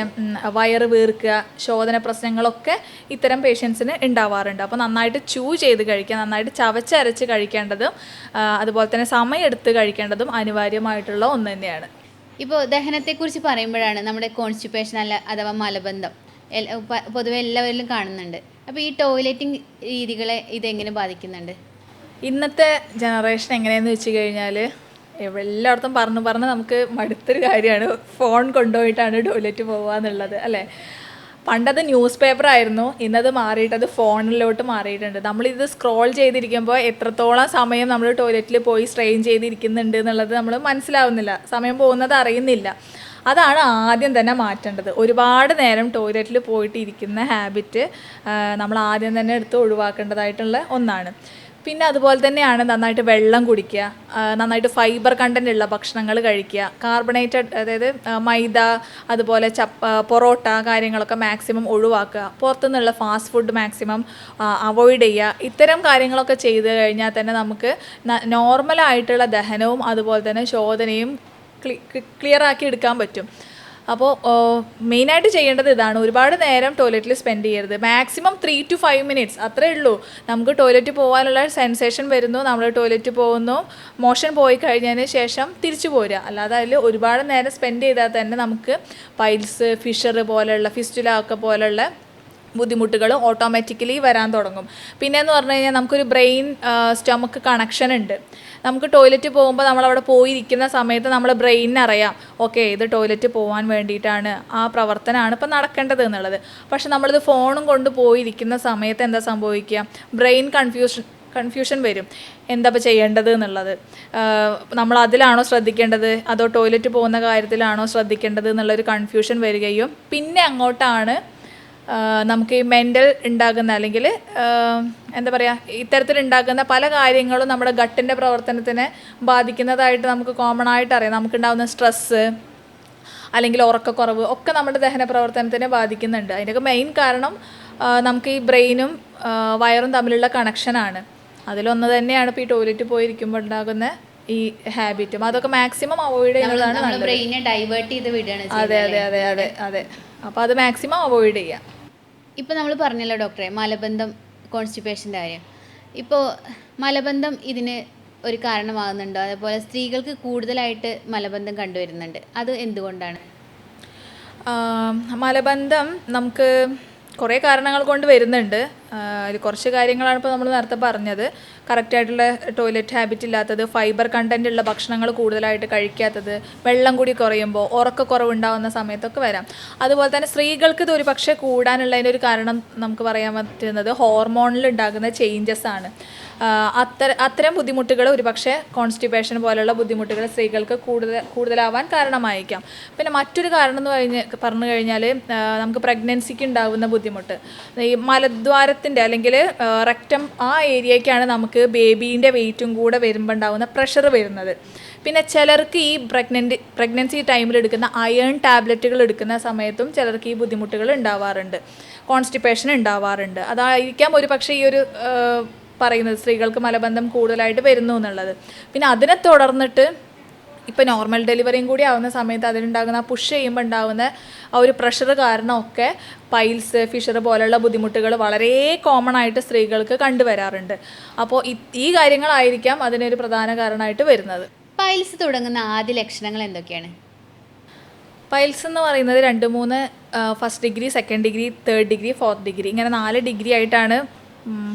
വയറ് വീർക്കുക, ശോധന പ്രശ്നങ്ങളൊക്കെ ഇത്തരം പേഷ്യൻസിന് ഉണ്ടാവാറുണ്ട്. അപ്പോൾ നന്നായിട്ട് ചെയ്ത് കഴിക്കുക, നന്നായിട്ട് ചവച്ചരച്ച് കഴിക്കേണ്ടതും അതുപോലെ തന്നെ സമയമെടുത്ത് കഴിക്കേണ്ടതും അനിവാര്യമായിട്ടുള്ള ഒന്ന് തന്നെയാണ്. ഇപ്പോൾ ദഹനത്തെക്കുറിച്ച് പറയുമ്പോഴാണ് നമ്മുടെ കോൺസ്റ്റിപ്പേഷൻ അഥവാ മലബന്ധം പൊതുവെ എല്ലാവരിലും കാണുന്നുണ്ട്. അപ്പോൾ ഈ ടോയ്ലറ്റിംഗ് രീതികളെ ഇതെങ്ങനെ ബാധിക്കുന്നുണ്ട്? ഇന്നത്തെ ജനറേഷൻ എങ്ങനെയാണെന്ന് വെച്ച് കഴിഞ്ഞാൽ എല്ലായിടത്തും പറഞ്ഞ് നമുക്ക് മടുത്തൊരു കാര്യമാണ് ഫോൺ കൊണ്ടുപോയിട്ടാണ് ടോയ്ലറ്റ് പോകുക എന്നുള്ളത്, അല്ലേ? പണ്ടത് ന്യൂസ് പേപ്പർ ആയിരുന്നു, ഇന്നത് മാറിയിട്ട് അത് ഫോണിലോട്ട് മാറിയിട്ടുണ്ട്. നമ്മളിത് സ്ക്രോൾ ചെയ്തിരിക്കുമ്പോൾ എത്രത്തോളം സമയം നമ്മൾ ടോയ്ലറ്റിൽ പോയി സ്ട്രെയിൻ ചെയ്തിരിക്കുന്നുണ്ട് എന്നുള്ളത് നമ്മൾ മനസ്സിലാവുന്നില്ല, സമയം പോകുന്നത് അറിയുന്നില്ല. അതാണ് ആദ്യം തന്നെ മാറ്റേണ്ടത്. ഒരുപാട് നേരം ടോയ്ലറ്റിൽ പോയിട്ട് ഇരിക്കുന്ന ഹാബിറ്റ് നമ്മൾ ആദ്യം തന്നെ എടുത്ത് ഒഴിവാക്കേണ്ടതായിട്ടുള്ള ഒന്നാണ്. പിന്നെ അതുപോലെ തന്നെയാണ് നന്നായിട്ട് വെള്ളം കുടിക്കുക, നന്നായിട്ട് ഫൈബർ കണ്ടൻ്റ് ഉള്ള ഭക്ഷണങ്ങൾ കഴിക്കുക, കാർബണേറ്റഡ് അതായത് മൈദ അതുപോലെ പൊറോട്ട കാര്യങ്ങളൊക്കെ മാക്സിമം ഒഴിവാക്കുക, പുറത്തുനിന്നുള്ള ഫാസ്റ്റ് ഫുഡ് മാക്സിമം അവോയ്ഡ് ചെയ്യുക. ഇത്തരം കാര്യങ്ങളൊക്കെ ചെയ്ത് കഴിഞ്ഞാൽ തന്നെ നമുക്ക് നോർമലായിട്ടുള്ള ദഹനവും അതുപോലെ തന്നെ ശോധനയും ക്ലിയർ ആക്കി എടുക്കാൻ പറ്റും. അപ്പോൾ മെയിനായിട്ട് ചെയ്യേണ്ടത് ഇതാണ്, ഒരുപാട് നേരം ടോയ്ലറ്റിൽ സ്പെൻഡ് ചെയ്യരുത്. മാക്സിമം 3 to 5 minutes അത്രേ ഉള്ളൂ. നമുക്ക് ടോയ്ലറ്റ് പോകാനുള്ള സെൻസേഷൻ വരുന്നു, നമ്മൾ ടോയ്ലറ്റ് പോകുന്നു, മോഷൻ പോയി കഴിഞ്ഞതിന് ശേഷം തിരിച്ചു പോരുക. അല്ലാതെ അതിൽ ഒരുപാട് നേരം സ്പെൻഡ് ചെയ്താൽ തന്നെ നമുക്ക് പൈൽസ്, ഫിഷർ പോലെയുള്ള ഫിസ്റ്റുല ഒക്കെ പോലെയുള്ള ബുദ്ധിമുട്ടുകൾ ഓട്ടോമാറ്റിക്കലി വരാൻ തുടങ്ങും. പിന്നെയെന്ന് പറഞ്ഞു കഴിഞ്ഞാൽ നമുക്കൊരു ബ്രെയിൻ സ്റ്റൊമക്ക് കണക്ഷൻ ഉണ്ട്. നമുക്ക് ടോയ്ലറ്റ് പോകുമ്പോൾ നമ്മളവിടെ പോയിരിക്കുന്ന സമയത്ത് നമ്മുടെ ബ്രെയിനിന് അറിയാം, ഓക്കെ ഇത് ടോയ്ലറ്റ് പോകാൻ വേണ്ടിയിട്ടാണ്, ആ പ്രവർത്തനമാണ് ഇപ്പോൾ നടക്കേണ്ടത് എന്നുള്ളത്. പക്ഷെ നമ്മളിത് ഫോണും കൊണ്ട് പോയിരിക്കുന്ന സമയത്ത് എന്താ സംഭവിക്കുക, ബ്രെയിൻ കൺഫ്യൂഷൻ വരും, എന്താ ഇപ്പോൾ ചെയ്യേണ്ടത് എന്നുള്ളത്. നമ്മൾ അതിലാണോ ശ്രദ്ധിക്കേണ്ടത് അതോ ടോയ്ലറ്റ് പോകുന്ന കാര്യത്തിലാണോ ശ്രദ്ധിക്കേണ്ടത് എന്നുള്ളൊരു കൺഫ്യൂഷൻ വരികയും പിന്നെ അങ്ങോട്ടാണ് നമുക്ക് ഈ മെൻ്റൽ ഉണ്ടാകുന്ന അല്ലെങ്കിൽ എന്താ പറയുക ഇത്തരത്തിലുണ്ടാകുന്ന പല കാര്യങ്ങളും നമ്മുടെ ഗട്ടിൻ്റെ പ്രവർത്തനത്തിനെ ബാധിക്കുന്നതായിട്ട് നമുക്ക് കോമൺ ആയിട്ട് അറിയാം. നമുക്കുണ്ടാകുന്ന സ്ട്രെസ്സ് അല്ലെങ്കിൽ ഉറക്കക്കുറവ് ഒക്കെ നമ്മുടെ ദഹന പ്രവർത്തനത്തിനെ ബാധിക്കുന്നുണ്ട്. അതിൻ്റെയൊക്കെ മെയിൻ കാരണം നമുക്ക് ഈ ബ്രെയിനും വയറും തമ്മിലുള്ള കണക്ഷനാണ്. അതിലൊന്ന് തന്നെയാണ് ഇപ്പോൾ ഈ ടോയ്ലറ്റ് പോയിരിക്കുമ്പോൾ ഉണ്ടാകുന്ന ഈ ഹാബിറ്റും. അതൊക്കെ മാക്സിമം അവോയ്ഡ് ചെയ്യുന്നതാണ് നല്ലത്. ബ്രെയിനെ ഡൈവേർട്ട് ചെയ്ത് വിടുകയാണ്. അതെ. അപ്പോൾ അത് മാക്സിമം അവോയ്ഡ് ചെയ്യാം. ഇപ്പോൾ നമ്മൾ പറഞ്ഞല്ലോ ഡോക്ടറെ, മലബന്ധം കോൺസ്റ്റിപ്പേഷൻ്റെ കാര്യം. ഇപ്പോൾ മലബന്ധം ഇതിന് ഒരു കാരണമാകുന്നുണ്ടോ? അതേപോലെ സ്ത്രീകൾക്ക് കൂടുതലായിട്ട് മലബന്ധം കണ്ടുവരുന്നുണ്ട്, അത് എന്തുകൊണ്ടാണ്? മലബന്ധം നമുക്ക് കുറേ കാരണങ്ങൾ കൊണ്ട് വരുന്നുണ്ട്. അതിൽ കുറച്ച് കാര്യങ്ങളാണ് ഇപ്പോൾ നമ്മൾ നേരത്തെ പറഞ്ഞത്. കറക്റ്റായിട്ടുള്ള ടോയ്ലറ്റ് ഹാബിറ്റ് ഇല്ലാത്തത്, ഫൈബർ കണ്ടൻ്റ് ഉള്ള ഭക്ഷണങ്ങൾ കൂടുതലായിട്ട് കഴിക്കാത്തത്, വെള്ളം കൂടി കുറയുമ്പോൾ ഉറക്കക്കുറവുണ്ടാകുന്ന സമയത്തൊക്കെ വരാം. അതുപോലെ തന്നെ സ്ത്രീകൾക്ക് ഇത് ഒരു പക്ഷേ കൂടാനുള്ളതിൻ്റെ ഒരു കാരണം നമുക്ക് പറയാൻ പറ്റുന്നത് ഹോർമോണിൽ ഉണ്ടാകുന്ന ചേഞ്ചസ് ആണ്. അത്തരം ബുദ്ധിമുട്ടുകൾ ഒരു പക്ഷേ കോൺസ്റ്റിപ്പേഷൻ പോലെയുള്ള ബുദ്ധിമുട്ടുകൾ സ്ത്രീകൾക്ക് കൂടുതലാവാൻ കാരണമായിരിക്കാം. പിന്നെ മറ്റൊരു കാരണം എന്ന് പറഞ്ഞു കഴിഞ്ഞാൽ നമുക്ക് പ്രഗ്നൻസിക്ക് ഉണ്ടാകുന്ന ബുദ്ധിമുട്ട്, ഈ മലദ്വാരത്തിൻ്റെ അല്ലെങ്കിൽ റെക്റ്റം ആ ഏരിയയ്ക്കാണ് നമുക്ക് ബേബീൻ്റെ വെയിറ്റും കൂടെ വരുമ്പോൾ ഉണ്ടാകുന്ന പ്രഷർ വരുന്നത്. പിന്നെ ചിലർക്ക് ഈ പ്രഗ്നൻസി ടൈമിൽ എടുക്കുന്ന അയൺ ടാബ്ലറ്റുകൾ എടുക്കുന്ന സമയത്തും ചിലർക്ക് ഈ ബുദ്ധിമുട്ടുകൾ ഉണ്ടാവാറുണ്ട്, കോൺസ്റ്റിപ്പേഷൻ ഉണ്ടാവാറുണ്ട്. അതായിരിക്കാം ഒരു പക്ഷേ ഈ ഒരു പറയുന്നത് സ്ത്രീകൾക്ക് മലബന്ധം കൂടുതലായിട്ട് വരുന്നു എന്നുള്ളത്. പിന്നെ അതിനെ തുടർന്നിട്ട് ഇപ്പോൾ നോർമൽ ഡെലിവറിയും കൂടി ആവുന്ന സമയത്ത് അതിനുണ്ടാകുന്ന പുഷ് ചെയ്യുമ്പോൾ ഉണ്ടാകുന്ന ആ ഒരു പ്രഷർ കാരണമൊക്കെ പൈൽസ്, ഫിഷർ പോലെയുള്ള ബുദ്ധിമുട്ടുകൾ വളരെ കോമൺ ആയിട്ട് സ്ത്രീകൾക്ക് കണ്ടുവരാറുണ്ട്. അപ്പോൾ ഈ കാര്യങ്ങളായിരിക്കാം അതിനൊരു പ്രധാന കാരണമായിട്ട് വരുന്നത്. പൈൽസ് തുടങ്ങുന്ന ആദ്യ ലക്ഷണങ്ങൾ എന്തൊക്കെയാണ്? പൈൽസ് എന്ന് പറയുന്നത് 2-3 first degree, second degree, third degree, fourth degree ഇങ്ങനെ 4 ഡിഗ്രി ആയിട്ടാണ്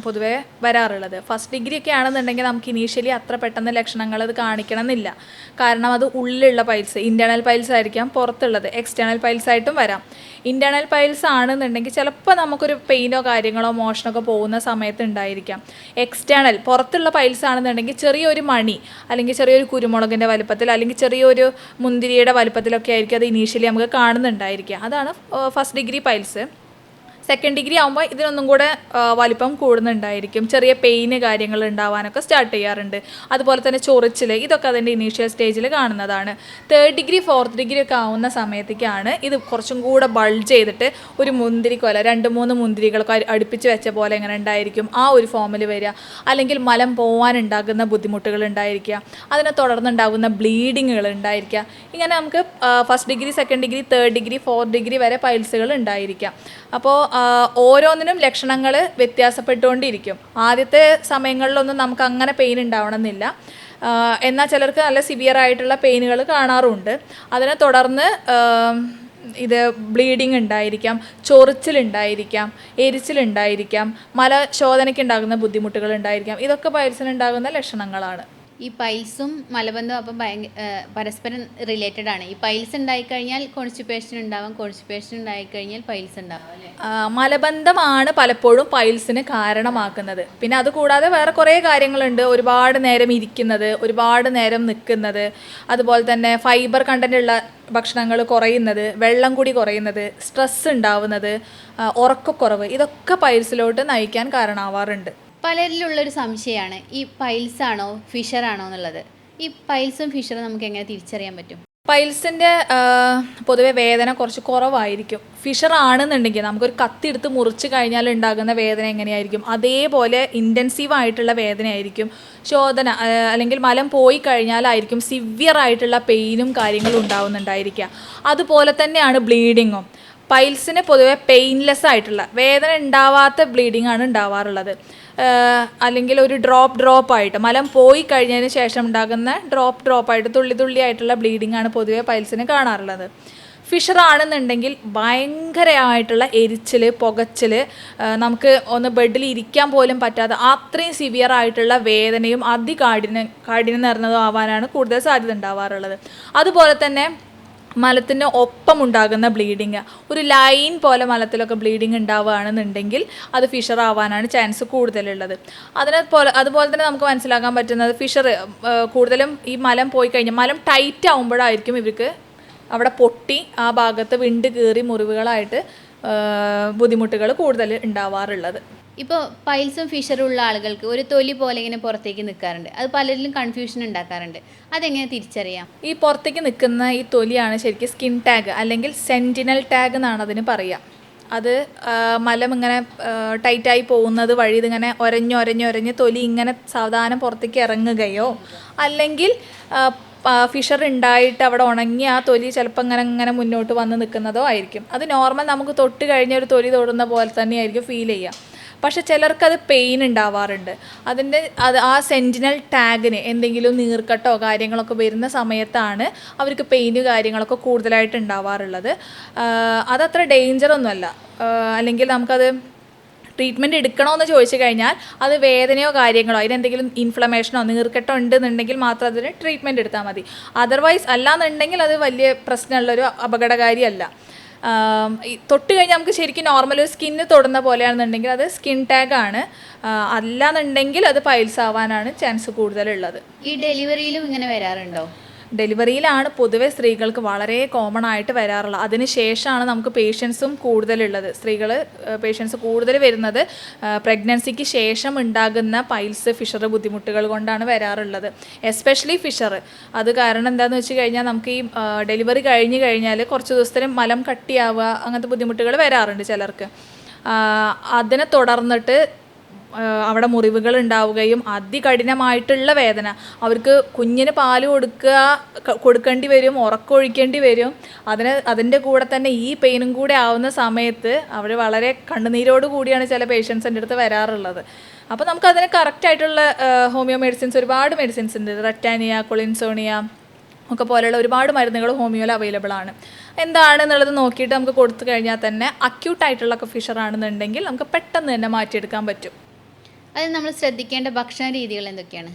പൊതുവേ വരാറുള്ളത്. ഫസ്റ്റ് ഡിഗ്രി ഒക്കെ ആണെന്നുണ്ടെങ്കിൽ നമുക്ക് ഇനീഷ്യലി അത്ര പെട്ടെന്ന് ലക്ഷണങ്ങൾ അത് കാണിക്കണം എന്നില്ല. കാരണം അത് ഉള്ളിലുള്ള പൈൽസ്, ഇൻറ്റേർണൽ പൈൽസ് ആയിരിക്കാം പുറത്തുള്ളത്, എക്സ്റ്റേണൽ പൈൽസ് ആയിട്ടും വരാം. ഇൻറ്റേർണൽ പൈൽസ് ആണെന്നുണ്ടെങ്കിൽ ചിലപ്പോൾ നമുക്കൊരു പെയിനോ കാര്യങ്ങളോ മോഷനമൊക്കെ പോകുന്ന സമയത്ത് ഉണ്ടായിരിക്കാം. എക്സ്റ്റേണൽ പുറത്തുള്ള പൈൽസ് ആണെന്നുണ്ടെങ്കിൽ ചെറിയൊരു മണി അല്ലെങ്കിൽ ചെറിയൊരു കുരുമുളകിൻ്റെ വലുപ്പത്തിൽ അല്ലെങ്കിൽ ചെറിയൊരു മുന്തിരിയുടെ വലുപ്പത്തിലൊക്കെ ആയിരിക്കും അത് ഇനീഷ്യലി നമുക്ക് കാണുന്നുണ്ടായിരിക്കുക. അതാണ് first degree piles. Second degree ആകുമ്പോൾ ഇതിനൊന്നും കൂടെ വലിപ്പം കൂടുന്നുണ്ടായിരിക്കും. ചെറിയ പെയിന് കാര്യങ്ങൾ ഉണ്ടാവാനൊക്കെ സ്റ്റാർട്ട് ചെയ്യാറുണ്ട്. അതുപോലെ തന്നെ ചൊറിച്ചിൽ, ഇതൊക്കെ അതിൻ്റെ ഇനീഷ്യൽ സ്റ്റേജിൽ കാണുന്നതാണ്. തേർഡ് ഡിഗ്രി ഫോർത്ത് ഡിഗ്രി ഒക്കെ ആവുന്ന സമയത്തേക്കാണ് ഇത് കുറച്ചും കൂടെ ബൾജ് ചെയ്തിട്ട് ഒരു മുന്തിരിക്കൊല 2-3 മുന്തിരികളൊക്കെ അടുപ്പിച്ച് വെച്ച പോലെ എങ്ങനെ ഉണ്ടായിരിക്കും ആ ഒരു ഫോമിൽ വരിക. അല്ലെങ്കിൽ മലം പോകാനുണ്ടാകുന്ന ബുദ്ധിമുട്ടുകൾ ഉണ്ടായിരിക്കുക, അതിനെ തുടർന്നുണ്ടാകുന്ന ബ്ലീഡിങ്ങുകൾ ഉണ്ടായിരിക്കുക. ഇങ്ങനെ നമുക്ക് first degree, second degree, third degree, fourth degree വരെ പൈൽസുകൾ ഉണ്ടായിരിക്കാം. അപ്പോൾ ഓരോന്നിനും ലക്ഷണങ്ങൾ വ്യത്യാസപ്പെട്ടുകൊണ്ടിരിക്കും. ആദ്യത്തെ സമയങ്ങളിലൊന്നും നമുക്ക് അങ്ങനെ പെയിൻ ഉണ്ടാവണമെന്നില്ല. എന്നാൽ ചിലർക്ക് നല്ല സിവിയർ ആയിട്ടുള്ള പെയിനുകൾ കാണാറുണ്ട്. അതിനെ തുടർന്ന് ഇത് ബ്ലീഡിങ് ഉണ്ടായിരിക്കാം, ചൊറിച്ചിലുണ്ടായിരിക്കാം, എരിച്ചിലുണ്ടായിരിക്കാം, മലശോധനയ്ക്ക് ഉണ്ടാകുന്ന ബുദ്ധിമുട്ടുകൾ ഉണ്ടായിരിക്കാം. ഇതൊക്കെ പൈൽസിനുണ്ടാകുന്ന ലക്ഷണങ്ങളാണ്. ഈ പൈൽസും മലബന്ധവും അപ്പം പരസ്പരം റിലേറ്റഡ് ആണ്. ഈ പൈൽസ് ഉണ്ടായിക്കഴിഞ്ഞാൽ കോൺസ്റ്റിപ്പേഷൻ ഉണ്ടാവാം, കോൺസ്റ്റിപ്പേഷൻ ഉണ്ടായിക്കഴിഞ്ഞാൽ പൈൽസ് ഉണ്ടാവാം അല്ലേ? മലബന്ധമാണ് പലപ്പോഴും പൈൽസിന് കാരണമാക്കുന്നത്. പിന്നെ അതുകൂടാതെ വേറെ കുറേ കാര്യങ്ങളുണ്ട്. ഒരുപാട് നേരം ഇരിക്കുന്നത്, ഒരുപാട് നേരം നിൽക്കുന്നത്, അതുപോലെ തന്നെ ഫൈബർ കണ്ടൻ്റ് ഉള്ള ഭക്ഷണങ്ങൾ കുറയുന്നത്, വെള്ളം കൂടി കുറയുന്നത്, സ്ട്രെസ് ഉണ്ടാവുന്നത്, ഉറക്കക്കുറവ്, ഇതൊക്കെ പൈൽസിലോട്ട് നയിക്കാൻ കാരണമാവാറുണ്ട്. പലരിലുള്ളൊരു സംശയമാണ് ഈ പൈൽസ് ആണോ ഫിഷറാണോ എന്നുള്ളത്. ഈ പൈൽസും ഫിഷറും നമുക്ക് എങ്ങനെ തിരിച്ചറിയാൻ പറ്റും? പൈൽസിൻ്റെ പൊതുവെ വേദന കുറച്ച് കുറവായിരിക്കും. ഫിഷർ ആണെന്നുണ്ടെങ്കിൽ നമുക്കൊരു കത്തിയെടുത്ത് മുറിച്ച് കഴിഞ്ഞാൽ ഉണ്ടാകുന്ന വേദന എങ്ങനെയായിരിക്കും, അതേപോലെ ഇൻറ്റൻസീവ് ആയിട്ടുള്ള വേദനയായിരിക്കും. ശോധന അല്ലെങ്കിൽ മലം പോയി കഴിഞ്ഞാലായിരിക്കും സിവിയർ ആയിട്ടുള്ള പെയിനും കാര്യങ്ങളും ഉണ്ടാവുന്നുണ്ടായിരിക്കുക. അതുപോലെ തന്നെയാണ് ബ്ലീഡിങ്ങും. പൈൽസിന് പൊതുവെ പെയിൻലെസ് ആയിട്ടുള്ള, വേദന ഉണ്ടാവാത്ത ബ്ലീഡിംഗ് ആണ് ഉണ്ടാവാറുള്ളത്. അല്ലെങ്കിൽ ഒരു ഡ്രോപ്പായിട്ട് മലം പോയി കഴിഞ്ഞതിന് ശേഷം ഉണ്ടാകുന്ന ഡ്രോപ്പായിട്ട് തുള്ളി ആയിട്ടുള്ള ബ്ലീഡിംഗ് ആണ് പൊതുവെ പൈൽസിന് കാണാറുള്ളത്. ഫിഷർ ആണെന്നുണ്ടെങ്കിൽ ഭയങ്കരമായിട്ടുള്ള എരിച്ചിൽ, പുകച്ചിൽ, നമുക്ക് ഒന്ന് ബെഡിൽ ഇരിക്കാൻ പോലും പറ്റാതെ അത്രയും സിവിയർ ആയിട്ടുള്ള വേദനയും കാഠിന്യം നിറഞ്ഞതും ആവാനാണ് കൂടുതൽ സാധ്യത ഉണ്ടാവാറുള്ളത്. അതുപോലെ തന്നെ മലത്തിന് ഒപ്പം ഉണ്ടാകുന്ന ബ്ലീഡിങ്, ഒരു ലൈൻ പോലെ മലത്തിലൊക്കെ ബ്ലീഡിങ് ഉണ്ടാവുകയാണെന്നുണ്ടെങ്കിൽ അത് ഫിഷർ ആവാനാണ് ചാൻസ് കൂടുതലുള്ളത്. അതുപോലെ തന്നെ നമുക്ക് മനസ്സിലാക്കാൻ പറ്റുന്നത് ഫിഷർ കൂടുതലും ഈ മലം പോയി കഴിഞ്ഞാൽ മലം ടൈറ്റ് ആകുമ്പോഴായിരിക്കും ഇവർക്ക് അവിടെ പൊട്ടി ആ ഭാഗത്ത് വിണ്ട് കീറി മുറിവുകളായിട്ട് ബുദ്ധിമുട്ടുകൾ കൂടുതൽ ഉണ്ടാവാറുള്ളത്. ഇപ്പോൾ പൈൽസും ഫിഷറും ഉള്ള ആളുകൾക്ക് ഒരു തൊലി പോലെ ഇങ്ങനെ പുറത്തേക്ക് നിൽക്കാറുണ്ട്. അത് പലരിലും കൺഫ്യൂഷൻ ഉണ്ടാക്കാറുണ്ട്. അതെങ്ങനെ തിരിച്ചറിയാം? ഈ പുറത്തേക്ക് നിൽക്കുന്ന ഈ തൊലിയാണ് ശരിക്കും സ്കിൻ ടാഗ് അല്ലെങ്കിൽ സെൻറ്റിനൽ ടാഗ് എന്നാണ് അതിന് പറയുക. അത് മലം ഇങ്ങനെ ടൈറ്റായി പോകുന്നത് വഴി ഇതിങ്ങനെ ഒരഞ്ഞ് തൊലി ഇങ്ങനെ സാവധാനം പുറത്തേക്ക് ഇറങ്ങുകയോ അല്ലെങ്കിൽ ഫിഷർ ഉണ്ടായിട്ട് അവിടെ ഉണങ്ങി ആ തൊലി ചിലപ്പോൾ ഇങ്ങനെ മുന്നോട്ട് വന്ന് നിൽക്കുന്നതോ ആയിരിക്കും. അത് നോർമൽ നമുക്ക് തൊട്ട് കഴിഞ്ഞ ഒരു തൊലി തൊടുന്ന പോലെ തന്നെയായിരിക്കും ഫീൽ ചെയ്യുക. പക്ഷെ ചിലർക്കത് പെയിൻ ഉണ്ടാവാറുണ്ട്. ആ സെൻറ്റിനൽ ടാഗിന് എന്തെങ്കിലും നീർക്കെട്ടോ കാര്യങ്ങളൊക്കെ വരുന്ന സമയത്താണ് അവർക്ക് പെയിന് കാര്യങ്ങളൊക്കെ കൂടുതലായിട്ട് ഉണ്ടാവാറുള്ളത്. അതത്ര ഡേഞ്ചറൊന്നുമല്ല. അല്ലെങ്കിൽ നമുക്കത് ട്രീറ്റ്മെൻറ്റ് എടുക്കണമെന്ന് ചോദിച്ചു കഴിഞ്ഞാൽ അത് വേദനയോ കാര്യങ്ങളോ അതിനെന്തെങ്കിലും ഇൻഫ്ലമേഷനോ നീർക്കെട്ടോ ഉണ്ടെന്നുണ്ടെങ്കിൽ മാത്രം അതിന് ട്രീറ്റ്മെൻറ്റ് എടുത്താൽ മതി. അതർവൈസ് അല്ലാന്നുണ്ടെങ്കിൽ അത് വലിയ പ്രശ്നമുള്ളൊരു അപകടകാരിയല്ല. തൊട്ട് കഴിഞ്ഞാൽ നമുക്ക് ശരിക്കും നോർമൽ ഒരു സ്കിന്ന് തൊടുന്ന പോലെയാണെന്നുണ്ടെങ്കിൽ അത് സ്കിൻ ടാഗാണ്. അല്ലാന്നുണ്ടെങ്കിൽ അത് പൈൽസ് ആവാനാണ് ചാൻസ് കൂടുതലുള്ളത്. ഈ ഡെലിവറിയിലും ഇങ്ങനെ വരാറുണ്ടോ? ഡെലിവറിയിലാണ് പൊതുവെ സ്ത്രീകൾക്ക് വളരെ കോമൺ ആയിട്ട് വരാറുള്ളത്. അതിനുശേഷമാണ് നമുക്ക് പേഷ്യൻസും കൂടുതലുള്ളത്. പേഷ്യൻസ് കൂടുതൽ വരുന്നത് പ്രഗ്നൻസിക്ക് ശേഷം ഉണ്ടാകുന്ന പൈൽസ് ഫിഷർ ബുദ്ധിമുട്ടുകൾ കൊണ്ടാണ് വരാറുള്ളത്. Especially fissure. അത് കാരണം എന്താണെന്ന് വെച്ച് കഴിഞ്ഞാൽ നമുക്ക് ഈ ഡെലിവറി കഴിഞ്ഞ് കഴിഞ്ഞാൽ കുറച്ച് ദിവസത്തിന് മലം കട്ടിയാവുക അങ്ങനത്തെ ബുദ്ധിമുട്ടുകൾ വരാറുണ്ട് ചിലർക്ക്. അതിനെ തുടർന്നിട്ട് അവിടെ മുറിവുകൾ ഉണ്ടാവുകയും അതികഠിനമായിട്ടുള്ള വേദന, അവർക്ക് കുഞ്ഞിന് പാല് കൊടുക്കേണ്ടി വരും, ഉറക്കമൊഴിക്കേണ്ടി വരും. അതിൻ്റെ കൂടെ തന്നെ ഈ പെയിനും കൂടെ ആവുന്ന സമയത്ത് അവർ വളരെ കണ്ണുനീരോട് കൂടിയാണ് ചില പേഷ്യൻസിൻ്റെ അടുത്ത് വരാറുള്ളത്. അപ്പോൾ നമുക്കതിന് കറക്റ്റായിട്ടുള്ള ഹോമിയോ മെഡിസിൻസ്, ഒരുപാട് മെഡിസിൻസ് ഉണ്ട്. റെറ്റാനിയ, കൊളിൻസോണിയ ഒക്കെ പോലെയുള്ള ഒരുപാട് മരുന്നുകൾ ഹോമിയോയിൽ അവൈലബിൾ ആണ്. എന്താണെന്നുള്ളത് നോക്കിയിട്ട് നമുക്ക് കൊടുത്തു കഴിഞ്ഞാൽ തന്നെ അക്യൂട്ടായിട്ടുള്ള ഫിഷർ ആണെന്നുണ്ടെങ്കിൽ നമുക്ക് പെട്ടെന്ന് തന്നെ മാറ്റിയെടുക്കാൻ പറ്റും. അത് നമ്മൾ ശ്രദ്ധിക്കേണ്ട ഭക്ഷണ രീതികൾ എന്തൊക്കെയാണ്?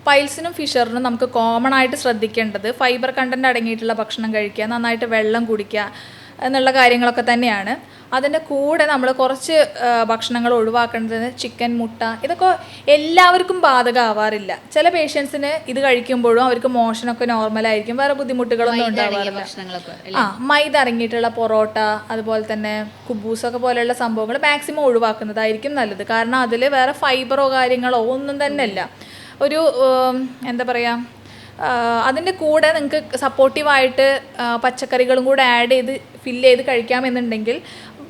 പൈൽസിനും ഫിഷറിനും നമുക്ക് കോമൺ ആയിട്ട് ശ്രദ്ധിക്കേണ്ടത് ഫൈബർ കണ്ടൻറ്റ് അടങ്ങിയിട്ടുള്ള ഭക്ഷണം കഴിക്കുക, നന്നായിട്ട് വെള്ളം കുടിക്കുക എന്നുള്ള കാര്യങ്ങളൊക്കെ തന്നെയാണ്. അതിൻ്റെ കൂടെ നമ്മൾ കുറച്ച് ഭക്ഷണങ്ങൾ ഒഴിവാക്കേണ്ടത് ചിക്കൻ, മുട്ട, ഇതൊക്കെ എല്ലാവർക്കും ബാധകമാവാറില്ല. ചില പേഷ്യൻസിന് ഇത് കഴിക്കുമ്പോഴും അവർക്ക് മോഷനൊക്കെ നോർമലായിരിക്കും, വേറെ ബുദ്ധിമുട്ടുകളൊന്നും ഉണ്ടാവാറില്ല. മൈദ അടങ്ങിയിട്ടുള്ള പൊറോട്ട, അതുപോലെ തന്നെ കുബൂസൊക്കെ പോലെയുള്ള സംഭവങ്ങൾ മാക്സിമം ഒഴിവാക്കുന്നതായിരിക്കും നല്ലത്. കാരണം അതിൽ വേറെ ഫൈബറോ കാര്യങ്ങളോ ഒന്നും തന്നെ ഇല്ല. ഒരു എന്താ പറയുക, അതിൻ്റെ കൂടെ നിങ്ങൾക്ക് സപ്പോർട്ടീവായിട്ട് പച്ചക്കറികളും കൂടെ ആഡ് ചെയ്ത് ഫില്ല് ചെയ്ത് കഴിക്കാമെന്നുണ്ടെങ്കിൽ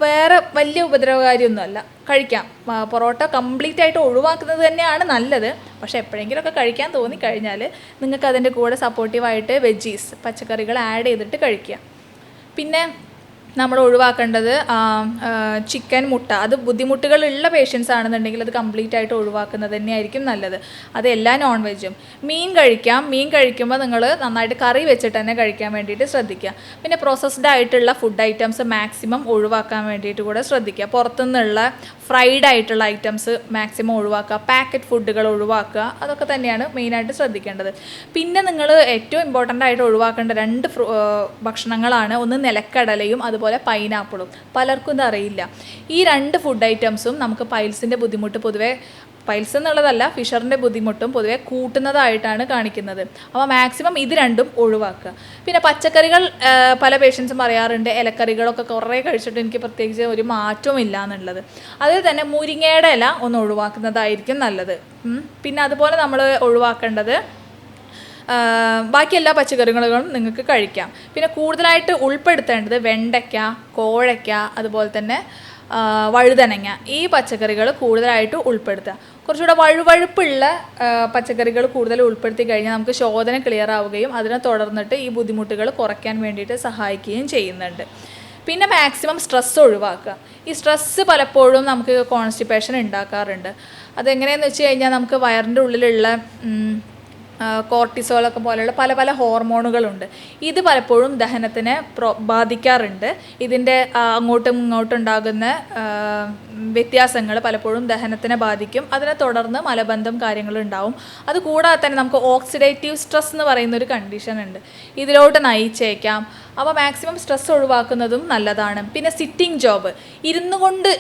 വേറെ വലിയ ഉപദ്രവകാരിയൊന്നുമല്ല, കഴിക്കാം. പൊറോട്ട കംപ്ലീറ്റ് ആയിട്ട് ഒഴിവാക്കുന്നത് തന്നെയാണ് നല്ലത്. പക്ഷേ എപ്പോഴെങ്കിലുമൊക്കെ കഴിക്കാൻ തോന്നിക്കഴിഞ്ഞാൽ നിങ്ങൾക്ക് അതിൻ്റെ കൂടെ സപ്പോർട്ടീവായിട്ട് വെജീസ്, പച്ചക്കറികൾ ആഡ് ചെയ്തിട്ട് കഴിക്കുക. പിന്നെ നമ്മൾ ഒഴിവാക്കേണ്ടത് ചിക്കൻ, മുട്ട, അത് ബുദ്ധിമുട്ടുകളുള്ള പേഷ്യൻസ് ആണെന്നുണ്ടെങ്കിൽ അത് കംപ്ലീറ്റ് ആയിട്ട് ഒഴിവാക്കുന്നത് തന്നെയായിരിക്കും നല്ലത്. അത് എല്ലാ നോൺ വെജും. മീൻ കഴിക്കാം. മീൻ കഴിക്കുമ്പോൾ നിങ്ങൾ നന്നായിട്ട് കറി വെച്ചിട്ട് തന്നെ കഴിക്കാൻ വേണ്ടിയിട്ട് ശ്രദ്ധിക്കുക. പിന്നെ പ്രോസസ്ഡ് ആയിട്ടുള്ള ഫുഡ് ഐറ്റംസ് മാക്സിമം ഒഴിവാക്കാൻ വേണ്ടിയിട്ട് കൂടെ ശ്രദ്ധിക്കുക. പുറത്തുനിന്നുള്ള ഫ്രൈഡ് ആയിട്ടുള്ള ഐറ്റംസ് മാക്സിമം ഒഴിവാക്കുക, പാക്കറ്റ് ഫുഡുകൾ ഒഴിവാക്കുക. അതൊക്കെ തന്നെയാണ് മെയിനായിട്ട് ശ്രദ്ധിക്കേണ്ടത്. പിന്നെ നിങ്ങൾ ഏറ്റവും ഇമ്പോർട്ടൻ്റ് ആയിട്ട് ഒഴിവാക്കേണ്ട 2 ഭക്ഷണങ്ങളാണ്. ഒന്ന് നിലക്കടലയും അതുപോലെ പൈനാപ്പിളും. പലർക്കും ഇത് അറിയില്ല. ഈ 2 ഫുഡ് ഐറ്റംസും നമുക്ക് പൈൽസിൻ്റെ ബുദ്ധിമുട്ട് പൊതുവേ, പൈൽസ് എന്നുള്ളതല്ല ഫിഷറിൻ്റെ ബുദ്ധിമുട്ടും പൊതുവെ കൂട്ടുന്നതായിട്ടാണ് കാണിക്കുന്നത്. അപ്പോൾ മാക്സിമം ഇത് 2ഉം ഒഴിവാക്കുക. പിന്നെ പച്ചക്കറികൾ പല പേഷ്യൻസും പറയാറുണ്ട്, ഇലക്കറികളൊക്കെ കുറേ കഴിച്ചിട്ട് എനിക്ക് പ്രത്യേകിച്ച് ഒരു മാറ്റവും ഇല്ല എന്നുള്ളത്. അതിൽ തന്നെ മുരിങ്ങയുടെ ഇല ഒന്ന് ഒഴിവാക്കുന്നതായിരിക്കും നല്ലത്. പിന്നെ അതുപോലെ നമ്മൾ ഒഴിവാക്കേണ്ടത് ബാക്കി എല്ലാ പച്ചക്കറികളും നിങ്ങൾക്ക് കഴിക്കാം. പിന്നെ കൂടുതലായിട്ട് ഉൾപ്പെടുത്തേണ്ടത് വെണ്ടയ്ക്ക, കോഴയ്ക്ക, അതുപോലെ തന്നെ വഴുതനങ്ങ, ഈ പച്ചക്കറികൾ കൂടുതലായിട്ട് ഉൾപ്പെടുത്തുക. കുറച്ചുകൂടെ വഴുവഴുപ്പുള്ള പച്ചക്കറികൾ കൂടുതൽ ഉൾപ്പെടുത്തി കഴിഞ്ഞാൽ നമുക്ക് ശോധന ക്ലിയർ ആവുകയും അതിനെ തുടർന്നിട്ട് ഈ ബുദ്ധിമുട്ടുകൾ കുറയ്ക്കാൻ വേണ്ടിയിട്ട് സഹായിക്കുകയും ചെയ്യുന്നുണ്ട്. പിന്നെ മാക്സിമം സ്ട്രെസ്സ് ഒഴിവാക്കുക. ഈ സ്ട്രെസ്സ് പലപ്പോഴും നമുക്ക് കോൺസ്റ്റിപ്പേഷൻ ഉണ്ടാക്കാറുണ്ട്. അതെങ്ങനെയെന്ന് വെച്ച് കഴിഞ്ഞാൽ നമുക്ക് വയറിൻ്റെ ഉള്ളിലുള്ള കോർട്ടിസോളൊക്കെ പോലെയുള്ള പല പല ഹോർമോണുകളുണ്ട്. ഇത് പലപ്പോഴും ദഹനത്തിനെ ബാധിക്കാറുണ്ട്. ഇതിൻ്റെ അങ്ങോട്ടും ഇങ്ങോട്ടും ഉണ്ടാകുന്ന വ്യത്യാസങ്ങൾ പലപ്പോഴും ദഹനത്തിനെ ബാധിക്കും. അതിനെ തുടർന്ന് മലബന്ധം കാര്യങ്ങളുണ്ടാവും. അതുകൂടാതെ തന്നെ നമുക്ക് ഓക്സിഡേറ്റീവ് സ്ട്രെസ് എന്ന് പറയുന്നൊരു കണ്ടീഷൻ ഉണ്ട്. ഇതിലോട്ട് നയിച്ചേക്കാം. അപ്പോൾ മാക്സിമം സ്ട്രെസ് ഒഴിവാക്കുന്നതും നല്ലതാണ്. പിന്നെ സിറ്റിംഗ് ജോബ്, ഇരുന്നു കൊണ്ട്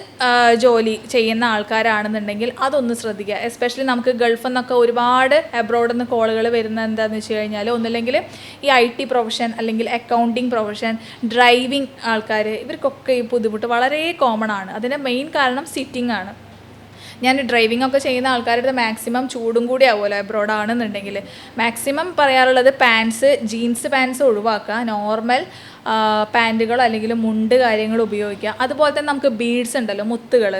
ജോലി ചെയ്യുന്ന ആൾക്കാരാണെന്നുണ്ടെങ്കിൽ അതൊന്ന് ശ്രദ്ധിക്കുക. എസ്പെഷ്യലി നമുക്ക് ഗൾഫിൽ നിന്നൊക്കെ ഒരുപാട് അബ്രോഡിൽ നിന്ന് കോളുകൾ വരുന്നത് എന്താണെന്ന് വെച്ച് കഴിഞ്ഞാൽ ഒന്നുമില്ലെങ്കിൽ ഈ IT പ്രൊഫഷൻ അല്ലെങ്കിൽ അക്കൗണ്ടിങ് പ്രൊഫഷൻ, ഡ്രൈവിംഗ് ആൾക്കാർ, ഇവർക്കൊക്കെ ഈ ബുദ്ധിമുട്ട് വളരെ കോമൺ ആണ്. അതിൻ്റെ മെയിൻ കാരണം സിറ്റിംഗ് ആണ്. ഞാൻ ഡ്രൈവിംഗ് ഒക്കെ ചെയ്യുന്ന ആൾക്കാരുടെ മാക്സിമം ചൂടും കൂടി ആവുമല്ലോ അബ്രോഡ് ആണെന്നുണ്ടെങ്കിൽ. മാക്സിമം പറയാറുള്ളത് ജീൻസ് പാൻസ് ഒഴിവാക്കുക, നോർമൽ പാൻറ്റുകളോ അല്ലെങ്കിൽ മുണ്ട് കാര്യങ്ങൾ ഉപയോഗിക്കുക. അതുപോലെ തന്നെ നമുക്ക് ബീഡ്സ് ഉണ്ടല്ലോ, മുത്തുകൾ,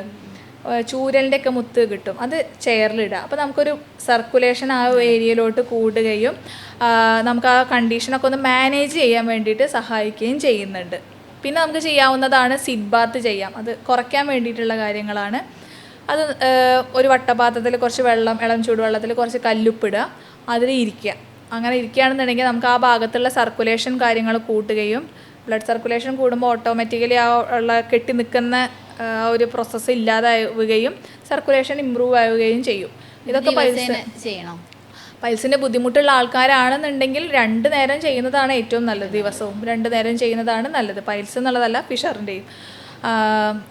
ചൂരലിൻ്റെ ഒക്കെ മുത്ത് കിട്ടും, അത് ചെയറിലിടുക. അപ്പോൾ നമുക്കൊരു സർക്കുലേഷൻ ആ ഏരിയയിലോട്ട് കൂടുകയും നമുക്ക് ആ കണ്ടീഷനൊക്കെ ഒന്ന് മാനേജ് ചെയ്യാൻ വേണ്ടിയിട്ട് സഹായിക്കുകയും ചെയ്യുന്നുണ്ട്. പിന്നെ നമുക്ക് ചെയ്യാവുന്നതാണ് സിഡ് ബാത്ത് ചെയ്യാം. അത് കുറയ്ക്കാൻ വേണ്ടിയിട്ടുള്ള കാര്യങ്ങളാണ്. അത് ഒരു വട്ടപാത്രത്തിൽ കുറച്ച് വെള്ളം, ഇളം ചൂടുവെള്ളത്തിൽ കുറച്ച് കല്ലുപ്പിടുക, അതിൽ ഇരിക്കുക. അങ്ങനെ ഇരിക്കുകയാണെന്നുണ്ടെങ്കിൽ നമുക്ക് ആ ഭാഗത്തുള്ള സർക്കുലേഷൻ കാര്യങ്ങൾ കൂട്ടുകയും ബ്ലഡ് സർക്കുലേഷൻ കൂടുമ്പോൾ ഓട്ടോമാറ്റിക്കലി ആ ഉള്ള കെട്ടി നിൽക്കുന്ന ഒരു പ്രോസസ്സ് ഇല്ലാതാവുകയും സർക്കുലേഷൻ ഇമ്പ്രൂവ് ആവുകയും ചെയ്യും. ഇതൊക്കെ പൈൽസിൻ്റെ ബുദ്ധിമുട്ടുള്ള ആൾക്കാരാണെന്നുണ്ടെങ്കിൽ 2 നേരം ചെയ്യുന്നതാണ് ഏറ്റവും നല്ലത്. ദിവസവും 2 നേരം ചെയ്യുന്നതാണ് നല്ലത്. പൈൽസ് എന്നുള്ളതല്ല, ഫിഷറിൻ്റെയും.